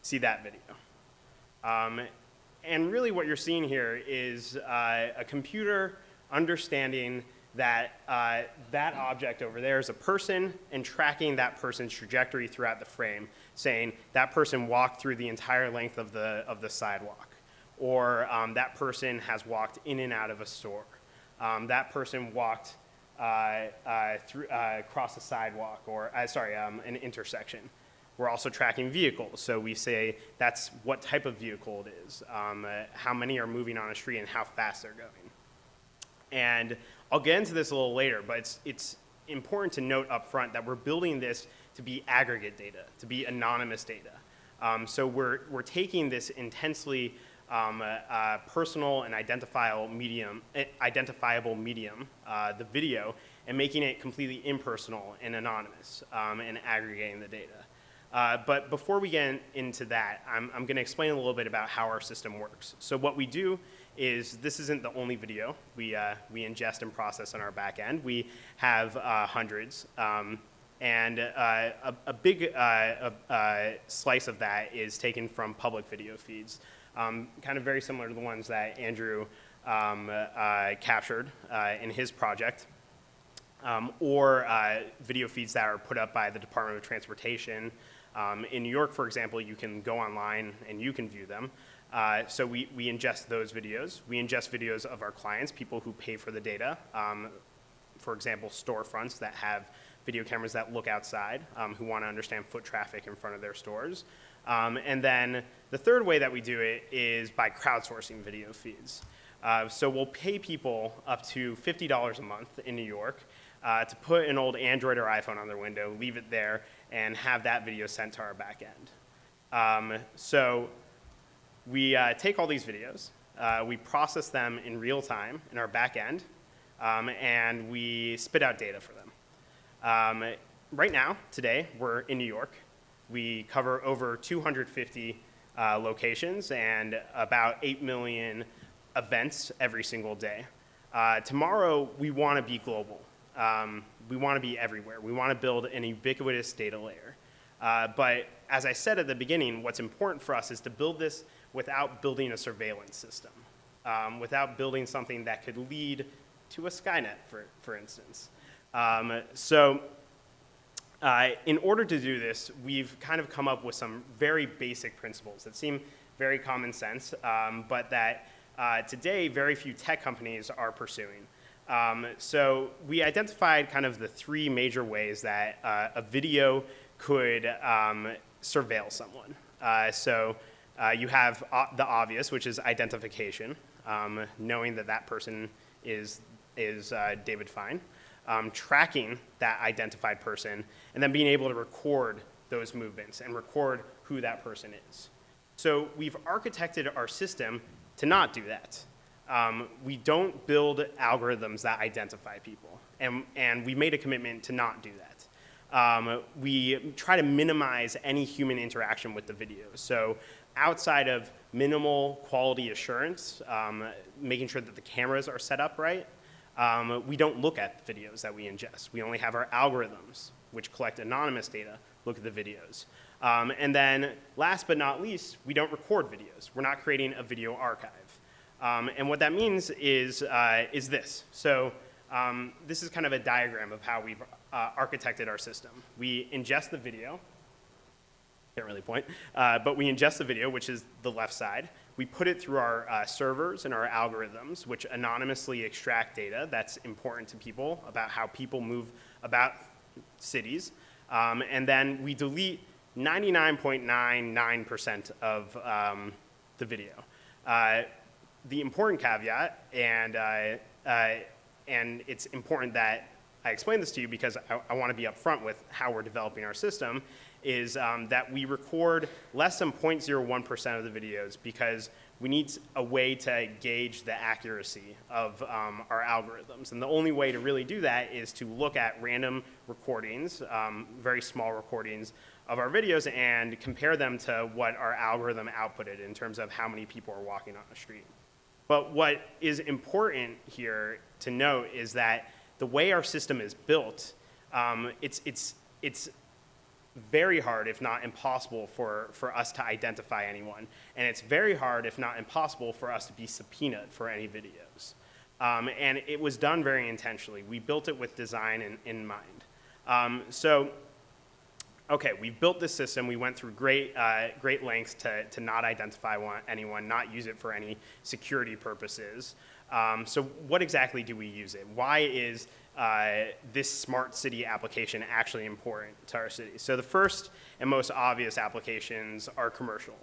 see that video. And really what you're seeing here is a computer understanding that that object over there is a person and tracking that person's trajectory throughout the frame, saying that person walked through the entire length of the sidewalk, or that person has walked in and out of a store. That person walked across a sidewalk, or an intersection. We're also tracking vehicles, so we say that's what type of vehicle it is, how many are moving on a street, and how fast they're going. And I'll get into this a little later, but it's important to note up front that we're building this to be aggregate data, to be anonymous data. So we're taking this intensely personal and identifiable medium, the video, and making it completely impersonal and anonymous, and aggregating the data. But before we get into that, I'm going to explain a little bit about how our system works. So what we do is, this isn't the only video we ingest and process on our back end. We have hundreds, and a big slice of that is taken from public video feeds, kind of very similar to the ones that Andrew captured in his project, or video feeds that are put up by the Department of Transportation. In New York, for example, you can go online and you can view them. So we ingest those videos. We ingest videos of our clients, people who pay for the data. For example, storefronts that have video cameras that look outside, who want to understand foot traffic in front of their stores. And then the third way that we do it is by crowdsourcing video feeds. So we'll pay people up to $50 a month in New York to put an old Android or iPhone on their window, leave it there, and have that video sent to our back end. So we take all these videos, we process them in real time in our back end, and we spit out data for them. Right now, today, we're in New York. We cover over 250 locations and about 8 million events every single day. Tomorrow, we want to be global. We want to be everywhere. We want to build an ubiquitous data layer. But as I said at the beginning, what's important for us is to build this without building a surveillance system, without building something that could lead to a Skynet, for instance. In order to do this, we've kind of come up with some very basic principles that seem very common sense, but that today very few tech companies are pursuing. So we identified kind of the three major ways that a video could surveil someone. You have the obvious, which is identification, knowing that that person is David Fine, tracking that identified person, and then being able to record those movements and record who that person is. So we've architected our system to not do that. We don't build algorithms that identify people, and we made a commitment to not do that. We try to minimize any human interaction with the video. So outside of minimal quality assurance, making sure that the cameras are set up right, we don't look at the videos that we ingest. We only have our algorithms, which collect anonymous data, look at the videos. And then last but not least, we don't record videos. We're not creating a video archive. And what that means is this. So this is kind of a diagram of how we've architected our system. We ingest the video. Can't really point. But we ingest the video, which is the left side. We put it through our servers and our algorithms, which anonymously extract data that's important to people about how people move about cities. And then we delete 99.99% of the video. The important caveat, and it's important that I explain this to you because I want to be upfront with how we're developing our system, is that we record less than 0.01% of the videos because we need a way to gauge the accuracy of our algorithms. And the only way to really do that is to look at random recordings, very small recordings of our videos, and compare them to what our algorithm outputted in terms of how many people are walking on the street. But what is important here to note is that the way our system is built, it's very hard, if not impossible, for us to identify anyone. And it's very hard, if not impossible, for us to be subpoenaed for any videos. And it was done very intentionally. We built it with design in mind. Okay, we've built this system. We went through great lengths to not identify anyone, not use it for any security purposes. So what exactly do we use it? Why is this smart city application actually important to our city? So the first and most obvious applications are commercial.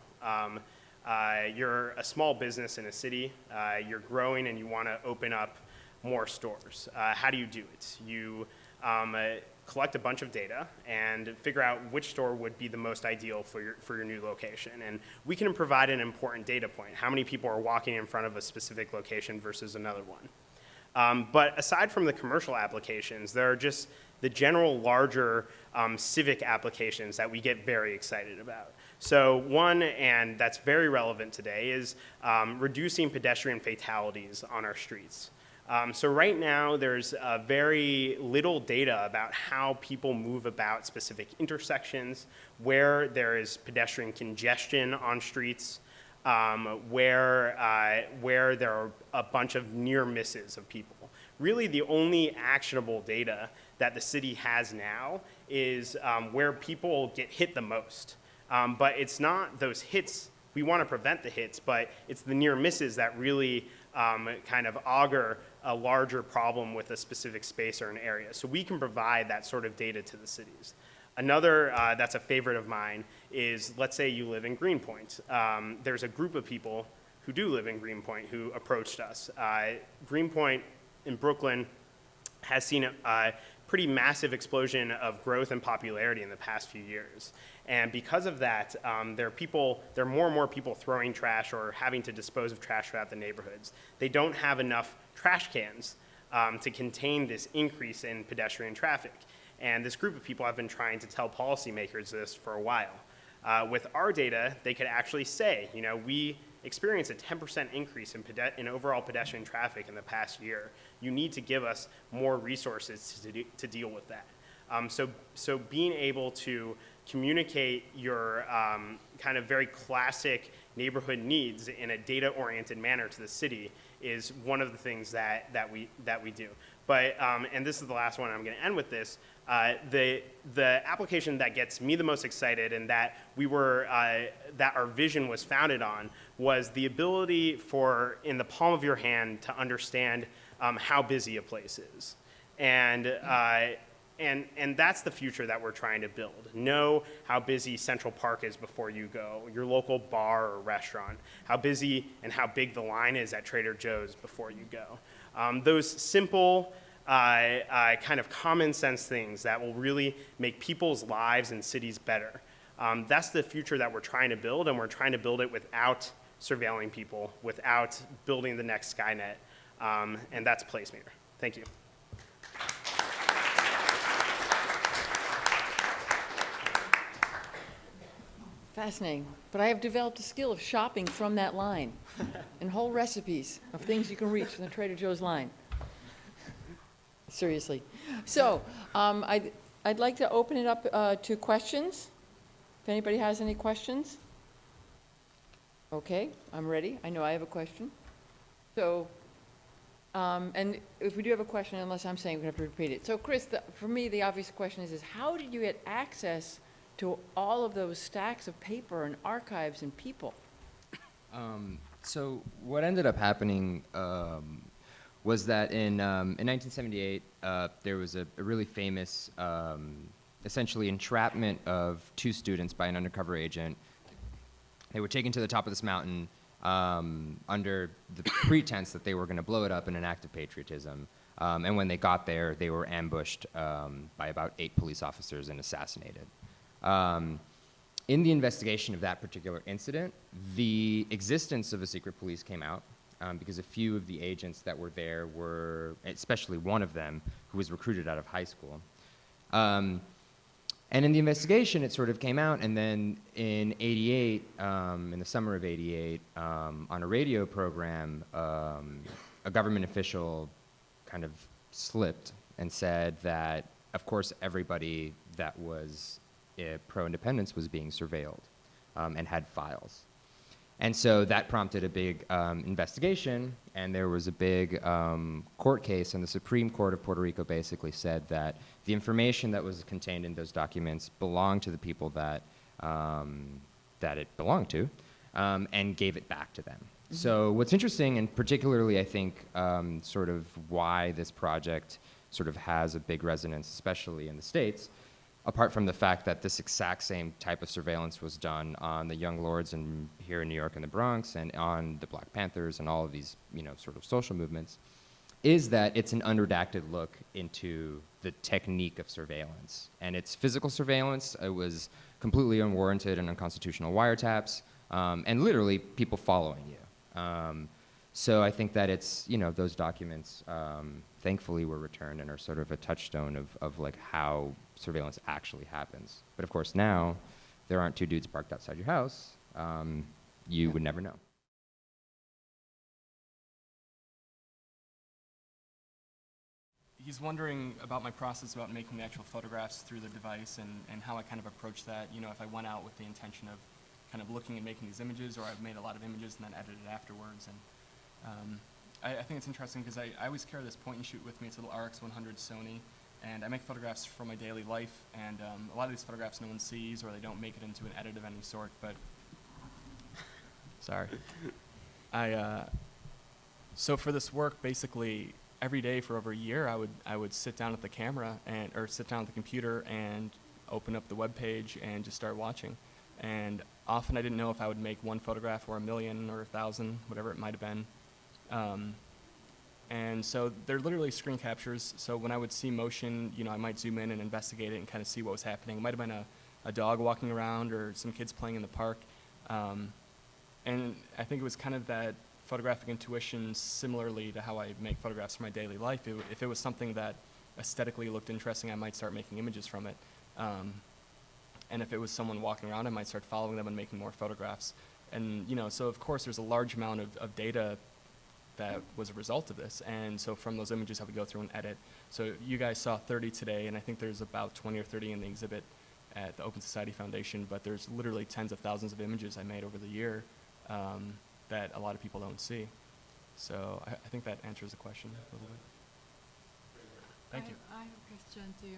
You're a small business in a city. You're growing and you want to open up more stores. How do you do it? You collect a bunch of data and figure out which store would be the most ideal for your new location. And we can provide an important data point, how many people are walking in front of a specific location versus another one. But aside from the commercial applications, there are just the general larger civic applications that we get very excited about. So one, and that's very relevant today, is reducing pedestrian fatalities on our streets. So right now, there's very little data about how people move about specific intersections, where there is pedestrian congestion on streets, where there are a bunch of near misses of people. Really, the only actionable data that the city has now is where people get hit the most. But it's not those hits. We want to prevent the hits, but it's the near misses that really kind of augur a larger problem with a specific space or an area. So we can provide that sort of data to the cities. Another that's a favorite of mine is, let's say you live in Greenpoint. There's a group of people who do live in Greenpoint who approached us. Greenpoint in Brooklyn has seen pretty massive explosion of growth and popularity in the past few years. And because of that, there are more and more people throwing trash or having to dispose of trash throughout the neighborhoods. They don't have enough trash cans to contain this increase in pedestrian traffic. And this group of people have been trying to tell policymakers this for a while. With our data, they could actually say, we experienced a 10% increase in overall pedestrian traffic in the past year. You need to give us more resources to deal with that. So being able to communicate your kind of very classic neighborhood needs in a data-oriented manner to the city is one of the things that we do. But, and this is the last one, I'm going to end with this, the application that gets me the most excited and that that our vision was founded on was the ability for, in the palm of your hand, to understand how busy a place is. And that's the future that we're trying to build. Know how busy Central Park is before you go, your local bar or restaurant, how busy and how big the line is at Trader Joe's before you go. Those simple, kind of common sense things that will really make people's lives and cities better. That's the future that we're trying to build, and we're trying to build it without surveilling people, without building the next Skynet, and that's Placemeter. Thank you. Fascinating. But I have developed a skill of shopping from that line and whole recipes of things you can reach from the Trader Joe's line. Seriously. So I'd like to open it up to questions. If anybody has any questions. Okay, I'm ready. I know I have a question. So, and if we do have a question, unless I'm saying we have to repeat it. So Chris, for me, the obvious question is how did you get access to all of those stacks of paper and archives and people? So what ended up happening was that in 1978, there was a really famous, essentially entrapment of 2 students by an undercover agent. They were taken to the top of this mountain under the pretense that they were going to blow it up in an act of patriotism. And when they got there, they were ambushed by about 8 police officers and assassinated. In the investigation of that particular incident, the existence of a secret police came out because a few of the agents that were there were, especially one of them, who was recruited out of high school. And in the investigation, it sort of came out, and then in '88, in the summer of '88, on a radio program, a government official kind of slipped and said that, of course, everybody that was pro-independence was being surveilled and had files. And so that prompted a big investigation, and there was a big court case, and the Supreme Court of Puerto Rico basically said that the information that was contained in those documents belonged to the people that, that it belonged to, and gave it back to them. Mm-hmm. So what's interesting, and particularly I think sort of why this project sort of has a big resonance, especially in the States, apart from the fact that this exact same type of surveillance was done on the Young Lords here in New York and the Bronx and on the Black Panthers and all of these, sort of social movements, is that it's an unredacted look into the technique of surveillance. And it's physical surveillance. It was completely unwarranted and unconstitutional wiretaps, and literally people following you. So I think that it's, those documents, thankfully were returned and are sort of a touchstone of like how surveillance actually happens. But of course now, there aren't 2 dudes parked outside your house. You would never know. He's wondering about my process about making the actual photographs through the device and how I kind of approach that, if I went out with the intention of kind of looking and making these images, or I've made a lot of images and then edited afterwards. And I think it's interesting because I always carry this point and shoot with me. It's a little RX100 Sony, and I make photographs from my daily life, and a lot of these photographs no one sees, or they don't make it into an edit of any sort, but sorry. So for this work, basically, every day for over a year, I would sit down at the camera or sit down at the computer and open up the web page and just start watching. And often I didn't know if I would make 1 photograph or 1 million or 1,000, whatever it might have been. And so they're literally screen captures. So when I would see motion, I might zoom in and investigate it and kind of see what was happening. It might have been a dog walking around or some kids playing in the park. And I think it was kind of that photographic intuition, similarly to how I make photographs for my daily life. If it was something that aesthetically looked interesting, I might start making images from it. And if it was someone walking around, I might start following them and making more photographs. And, so of course there's a large amount of data that was a result of this. And so from those images, I would go through and edit. So you guys saw 30 today, and I think there's about 20 or 30 in the exhibit at the Open Society Foundation, but there's literally tens of thousands of images I made over the year that a lot of people don't see. So I think that answers the question a little bit. Thank you. I have a question to you.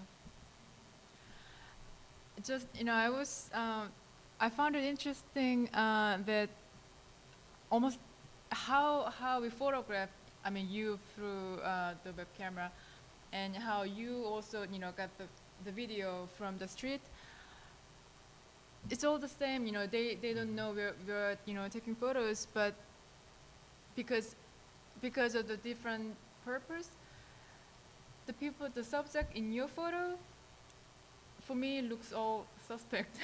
Just, I found it interesting that almost how we photograph, you through the web camera, and how you also, got the video from the street. It's all the same, they don't know we're taking photos, but because of the different purpose, the subject in your photo, for me, looks all suspect.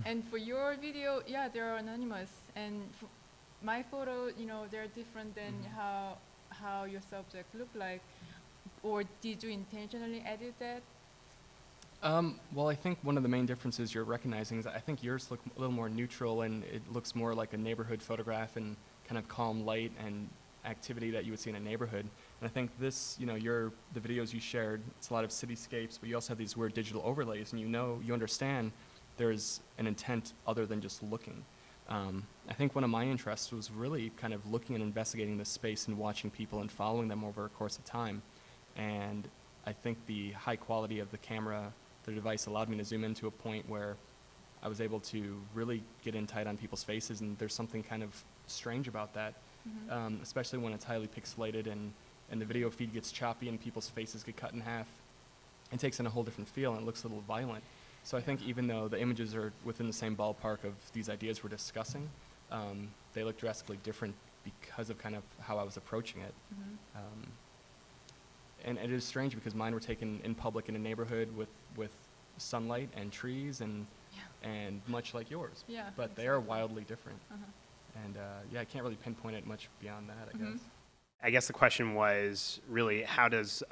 And for your video, yeah, they're anonymous. And for my photo, they're different than how your subject look like. Or did you intentionally edit that? Well, I think one of the main differences you're recognizing is I think yours look a little more neutral, and it looks more like a neighborhood photograph and kind of calm light and activity that you would see in a neighborhood. And I think this, the videos you shared, it's a lot of cityscapes, but you also have these weird digital overlays, and you understand there's an intent other than just looking. I think one of my interests was really kind of looking and investigating this space and watching people and following them over a course of time. And I think the high quality of the camera, the device, allowed me to zoom in to a point where I was able to really get in tight on people's faces, and there's something kind of strange about that, especially when it's highly pixelated and the video feed gets choppy and people's faces get cut in half. It takes on a whole different feel, and it looks a little violent. So I think even though the images are within the same ballpark of these ideas we're discussing, they look drastically different because of kind of how I was approaching it. And it is strange because mine were taken in public in a neighborhood with sunlight and trees and much like yours. Yeah, but they are exactly. wildly different. And I can't really pinpoint it much beyond that, I guess. I guess the question was really, how does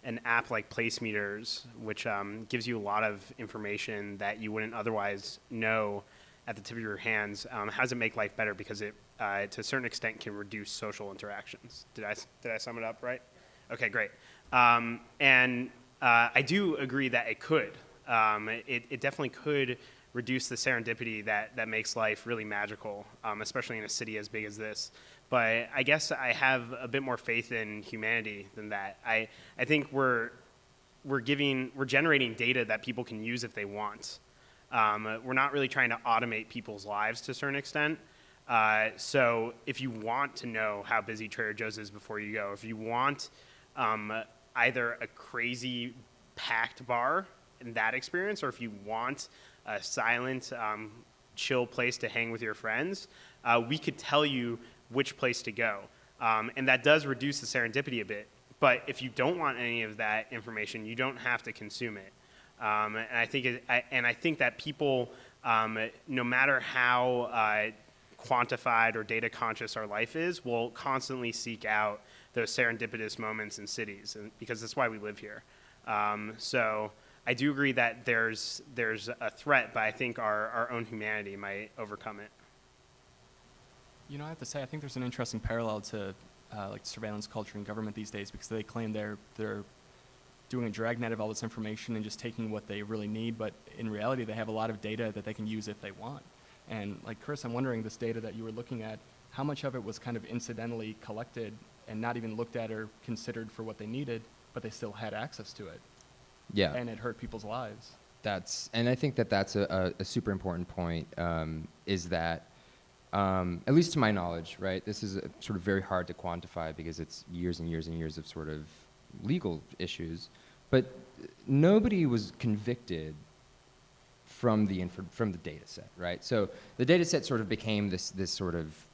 an app like Placemeters, which gives you a lot of information that you wouldn't otherwise know at the tip of your hands, how does it make life better? Because it, to a certain extent, can reduce social interactions. Did I sum it up right? Okay, great. And I do agree that it could. It definitely could reduce the serendipity that makes life really magical, especially in a city as big as this. But I guess I have a bit more faith in humanity than that. I think we're generating data that people can use if they want. We're not really trying to automate people's lives to a certain extent. So if you want to know how busy Trader Joe's is before you go, if you want either a crazy packed bar in that experience, or if you want a silent, chill place to hang with your friends, we could tell you which place to go. And that does reduce the serendipity a bit. But if you don't want any of that information, you don't have to consume it. And I think that people, no matter how quantified or data conscious our life is, will constantly seek out those serendipitous moments in cities, because that's why we live here. So I do agree that there's a threat, but I think our own humanity might overcome it. I have to say, I think there's an interesting parallel to like surveillance culture in government these days, because they claim they're doing a dragnet of all this information and just taking what they really need, but in reality, they have a lot of data that they can use if they want. And like Chris, I'm wondering, this data that you were looking at, how much of it was kind of incidentally collected and not even looked at or considered for what they needed, but they still had access to it? Yeah. And it hurt people's lives. And I think that's a super important point, is that, at least to my knowledge, right, this is sort of very hard to quantify because it's years and years and years of sort of legal issues, but nobody was convicted from the data set, right? So the data set sort of became this sort of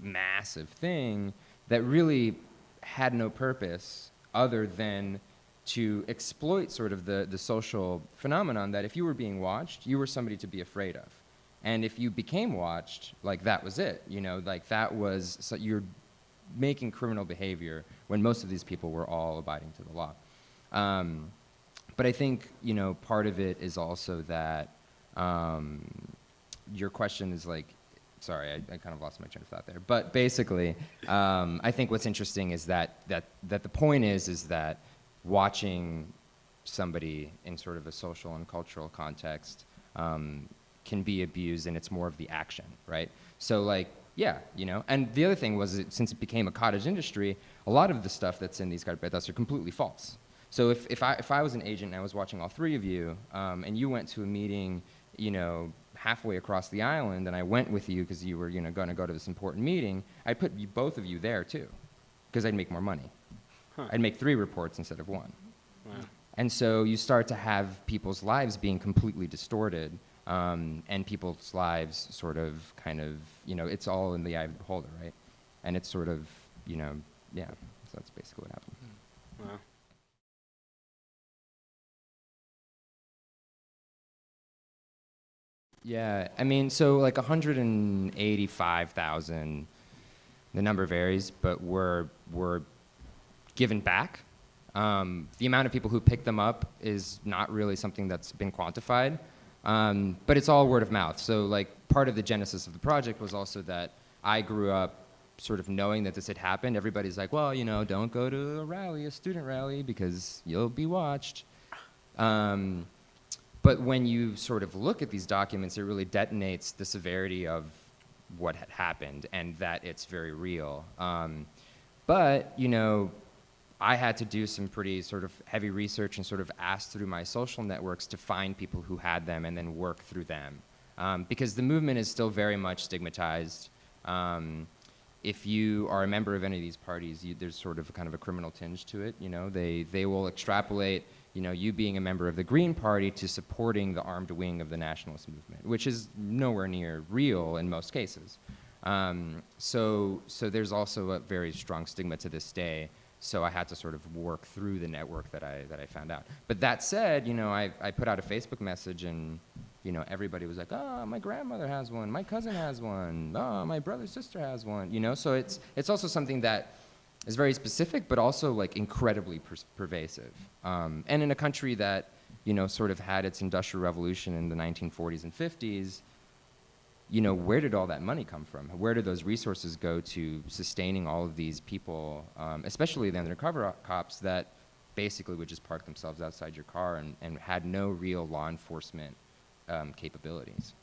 massive thing that really had no purpose other than to exploit sort of the social phenomenon that if you were being watched, you were somebody to be afraid of. And if you became watched, like that was it, you know, like that was, so you're making criminal behavior when most of these people were all abiding to the law. But I think, you know, part of it is also that your question is like, sorry, I kind of lost my train of thought there. But basically, I think what's interesting is that the point is that watching somebody in sort of a social and cultural context can be abused, and it's more of the action, right? So like, yeah, you know. And the other thing was, since it became a cottage industry, a lot of the stuff that's in these carpetas are completely false. So if I was an agent and I was watching all three of you, and you went to a meeting, you know, halfway across the island, and I went with you because you were, you know, going to go to this important meeting, I'd put you, both of you there too, because I'd make more money. Huh. I'd make 3 reports instead of 1. Wow. And so you start to have people's lives being completely distorted, and people's lives sort of kind of, you know, it's all in the eye of the beholder, right? And it's sort of, you know, yeah, so that's basically what happened. Wow. Yeah, I mean, so like 185,000, the number varies, but were given back. The amount of people who picked them up is not really something that's been quantified, but it's all word of mouth. So like part of the genesis of the project was also that I grew up sort of knowing that this had happened. Everybody's like, well, you know, don't go to a rally, a student rally, because you'll be watched. But when you sort of look at these documents, it really detonates the severity of what had happened and that it's very real. But, you know, I had to do some pretty sort of heavy research and sort of ask through my social networks to find people who had them and then work through them. Because the movement is still very much stigmatized. If you are a member of any of these parties, there's sort of kind of a criminal tinge to it. You know, they will extrapolate, you know, you being a member of the Green Party to supporting the armed wing of the nationalist movement, which is nowhere near real in most cases. So there's also a very strong stigma to this day. So I had to sort of work through the network that I found out. But that said, you know, I put out a Facebook message, and you know, everybody was like, oh, my grandmother has one, my cousin has one, oh, my brother's sister has one, you know? So it's also something that is very specific, but also like incredibly pervasive. And in a country that, you know, sort of had its industrial revolution in the 1940s and 50s, you know, where did all that money come from? Where did those resources go to sustaining all of these people, especially the undercover cops that basically would just park themselves outside your car and had no real law enforcement capabilities?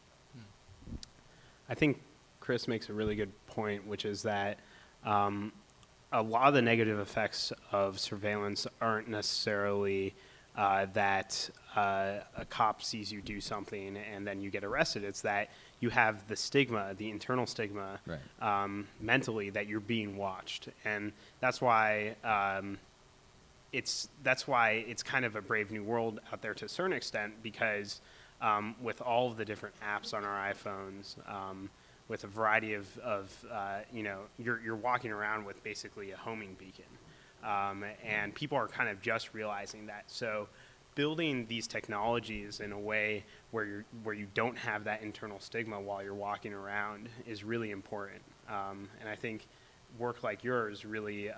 I think Chris makes a really good point, which is that a lot of the negative effects of surveillance aren't necessarily that a cop sees you do something and then you get arrested. It's that you have the stigma, the internal stigma, Right. mentally, that you're being watched, and that's why it's kind of a brave new world out there to a certain extent, because with all of the different apps on our iPhones, with a variety of you know, you're walking around with basically a homing beacon, and people are kind of just realizing that. So building these technologies in a way where you don't have that internal stigma while you're walking around is really important, and I think work like yours really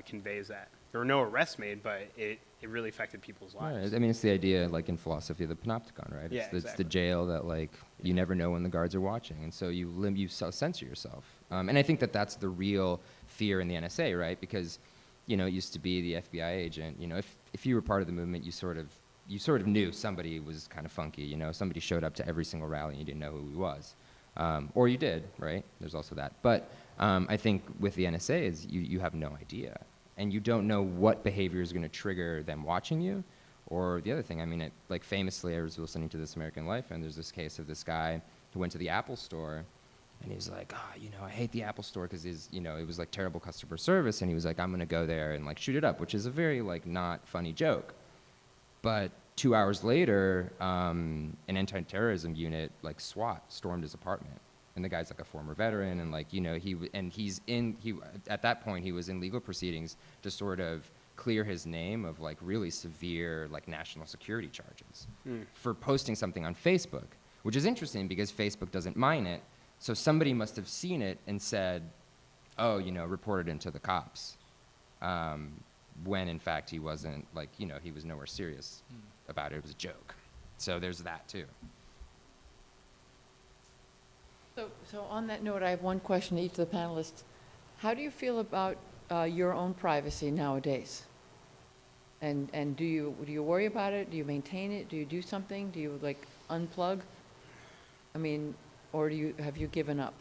conveys that. There were no arrests made, but it really affected people's lives. Right. I mean, it's the idea, like in philosophy, of the panopticon, right? Yeah, It's the exactly. jail that, like, you never know when the guards are watching, and so you censor yourself. And I think that that's the real fear in the NSA, right? Because, you know, it used to be the FBI agent. You know, if you were part of the movement, you sort of knew somebody was kind of funky. You know, somebody showed up to every single rally and you didn't know who he was, or you did, right? There's also that. But I think with the NSA is you have no idea. And you don't know what behavior is going to trigger them watching you. Or the other thing, I mean, like famously, I was listening to This American Life, and there's this case of this guy who went to the Apple store, and he was like, you know, I hate the Apple store because you know, it was like terrible customer service, and he was like, I'm going to go there and like shoot it up, which is a very like not funny joke. But 2 hours later, an anti-terrorism unit, like SWAT, stormed his apartment. And the guy's like a former veteran, and like, you know, at that point, he was in legal proceedings to sort of clear his name of like really severe like national security charges for posting something on Facebook, which is interesting because Facebook doesn't mine it. So somebody must have seen it and said, oh, you know, report it into the cops. When in fact he wasn't, like, you know, he was nowhere serious about it. It was a joke. So there's that too. So on that note, I have one question to each of the panelists. How do you feel about your own privacy nowadays? And do you worry about it? Do you maintain it? Do you do something? Do you like unplug? I mean, or have you given up?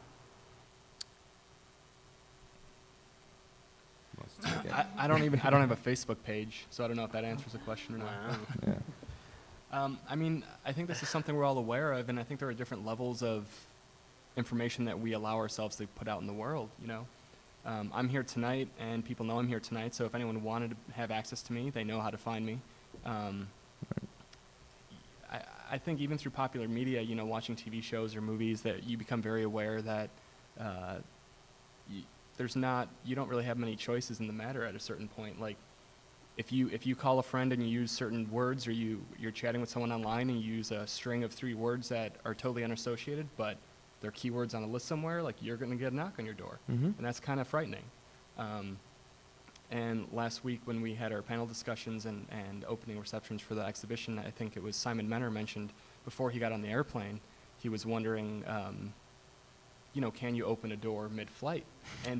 I don't have a Facebook page, so I don't know if that answers the question or not. Wow. Yeah. I mean, I think this is something we're all aware of, and I think there are different levels of information that we allow ourselves to put out in the world, you know. I'm here tonight, and people know I'm here tonight, so if anyone wanted to have access to me, they know how to find me. I think even through popular media, you know, watching TV shows or movies, that you become very aware that you don't really have many choices in the matter at a certain point. Like, if you call a friend and you use certain words, or you're chatting with someone online and you use a string of 3 words that are totally unassociated, but they're keywords on a list somewhere, like, you're going to get a knock on your door. And that's kind of frightening. And last week when we had our panel discussions and opening receptions for the exhibition, I think it was Simon Menner mentioned before he got on the airplane, he was wondering, you know, can you open a door mid-flight?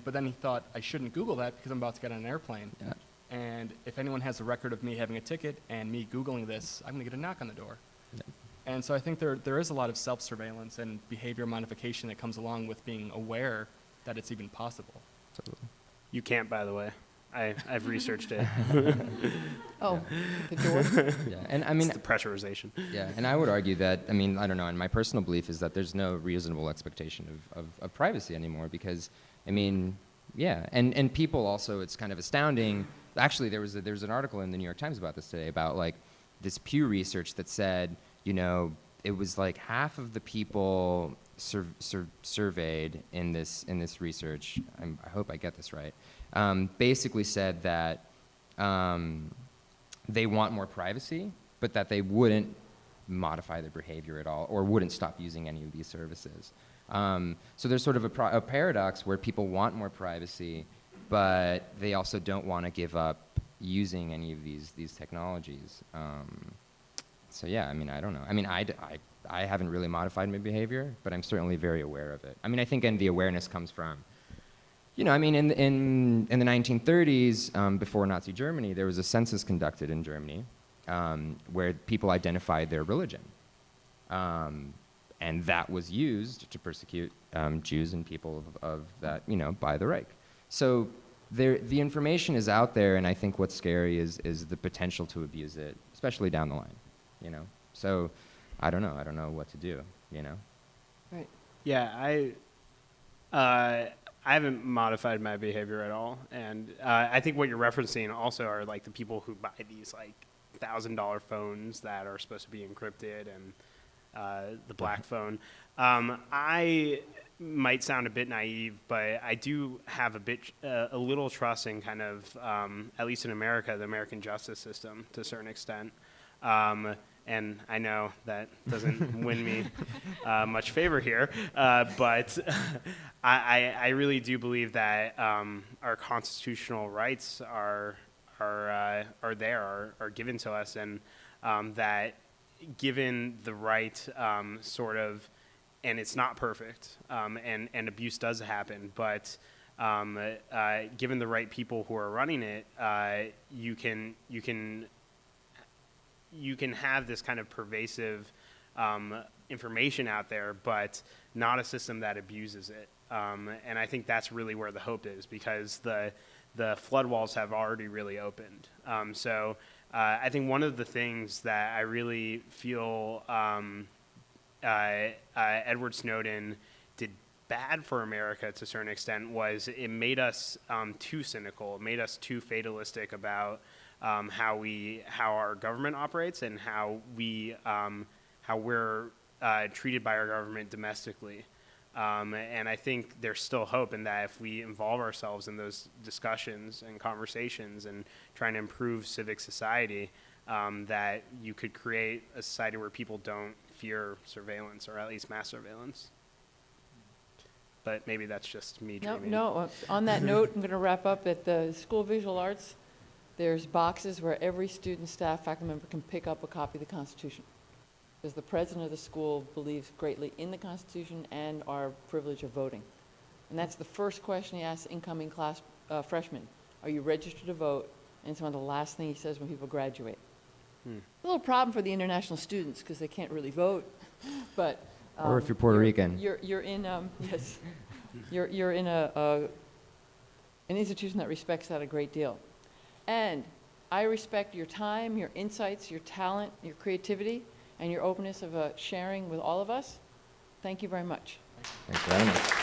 But then he thought, I shouldn't Google that because I'm about to get on an airplane. Yeah. And if anyone has a record of me having a ticket and me Googling this, I'm going to get a knock on the door. Yeah. And so I think there is a lot of self-surveillance and behavior modification that comes along with being aware that it's even possible. Totally. You can't, by the way. I've researched it. Oh, the door? Yeah, and I mean, It's the pressurization. yeah, and I would argue that, I mean, I don't know, and my personal belief is that there's no reasonable expectation of privacy anymore because, I mean, yeah, and people also, it's kind of astounding. Actually, there was an article in the New York Times about this today about like this Pew Research that said, you know, it was like half of the people surveyed in this research, I hope I get this right, basically said that they want more privacy, but that they wouldn't modify their behavior at all or wouldn't stop using any of these services. So there's sort of a paradox where people want more privacy, but they also don't want to give up using any of these technologies. So yeah, I mean, I don't know. I mean, I haven't really modified my behavior, but I'm certainly very aware of it. I mean, I think, and the awareness comes from, you know, I mean, in the 1930s, before Nazi Germany, there was a census conducted in Germany where people identified their religion. And that was used to persecute Jews and people of that, you know, by the Reich. So the information is out there, and I think what's scary is the potential to abuse it, especially down the line, you know. So I don't know what to do, you know. Right. Yeah, I haven't modified my behavior at all, and I think what you're referencing also are like the people who buy these like $1,000 phones that are supposed to be encrypted and the black phone. I might sound a bit naive, but I do have a little trust in kind of, at least in America, the American justice system to a certain extent. And I know that doesn't win me much favor here, but I really do believe that our constitutional rights are given to us, and that given the right sort of, and it's not perfect, and abuse does happen, but given the right people who are running it, you can have this kind of pervasive information out there, but not a system that abuses it. And I think that's really where the hope is, because the flood walls have already really opened. So I think one of the things that I really feel Edward Snowden did bad for America to a certain extent was it made us too cynical. It made us too fatalistic about how our government operates and how we're treated by our government domestically. And I think there's still hope in that if we involve ourselves in those discussions and conversations and trying to improve civic society, that you could create a society where people don't fear surveillance, or at least mass surveillance. But maybe that's just me No, dreaming. no, on that note, I'm going to wrap up. At the School of Visual Arts, there's boxes where every student, staff, faculty member can pick up a copy of the Constitution. Because the president of the school believes greatly in the Constitution and our privilege of voting. And that's the first question he asks incoming class freshmen. Are you registered to vote? And it's one of the last things he says when people graduate. A little problem for the international students because they can't really vote, but. Or if you're Puerto Rican. You're in, yes, you're in an institution that respects that a great deal. And I respect your time, your insights, your talent, your creativity, and your openness of sharing with all of us. Thank you very much. Thanks very much.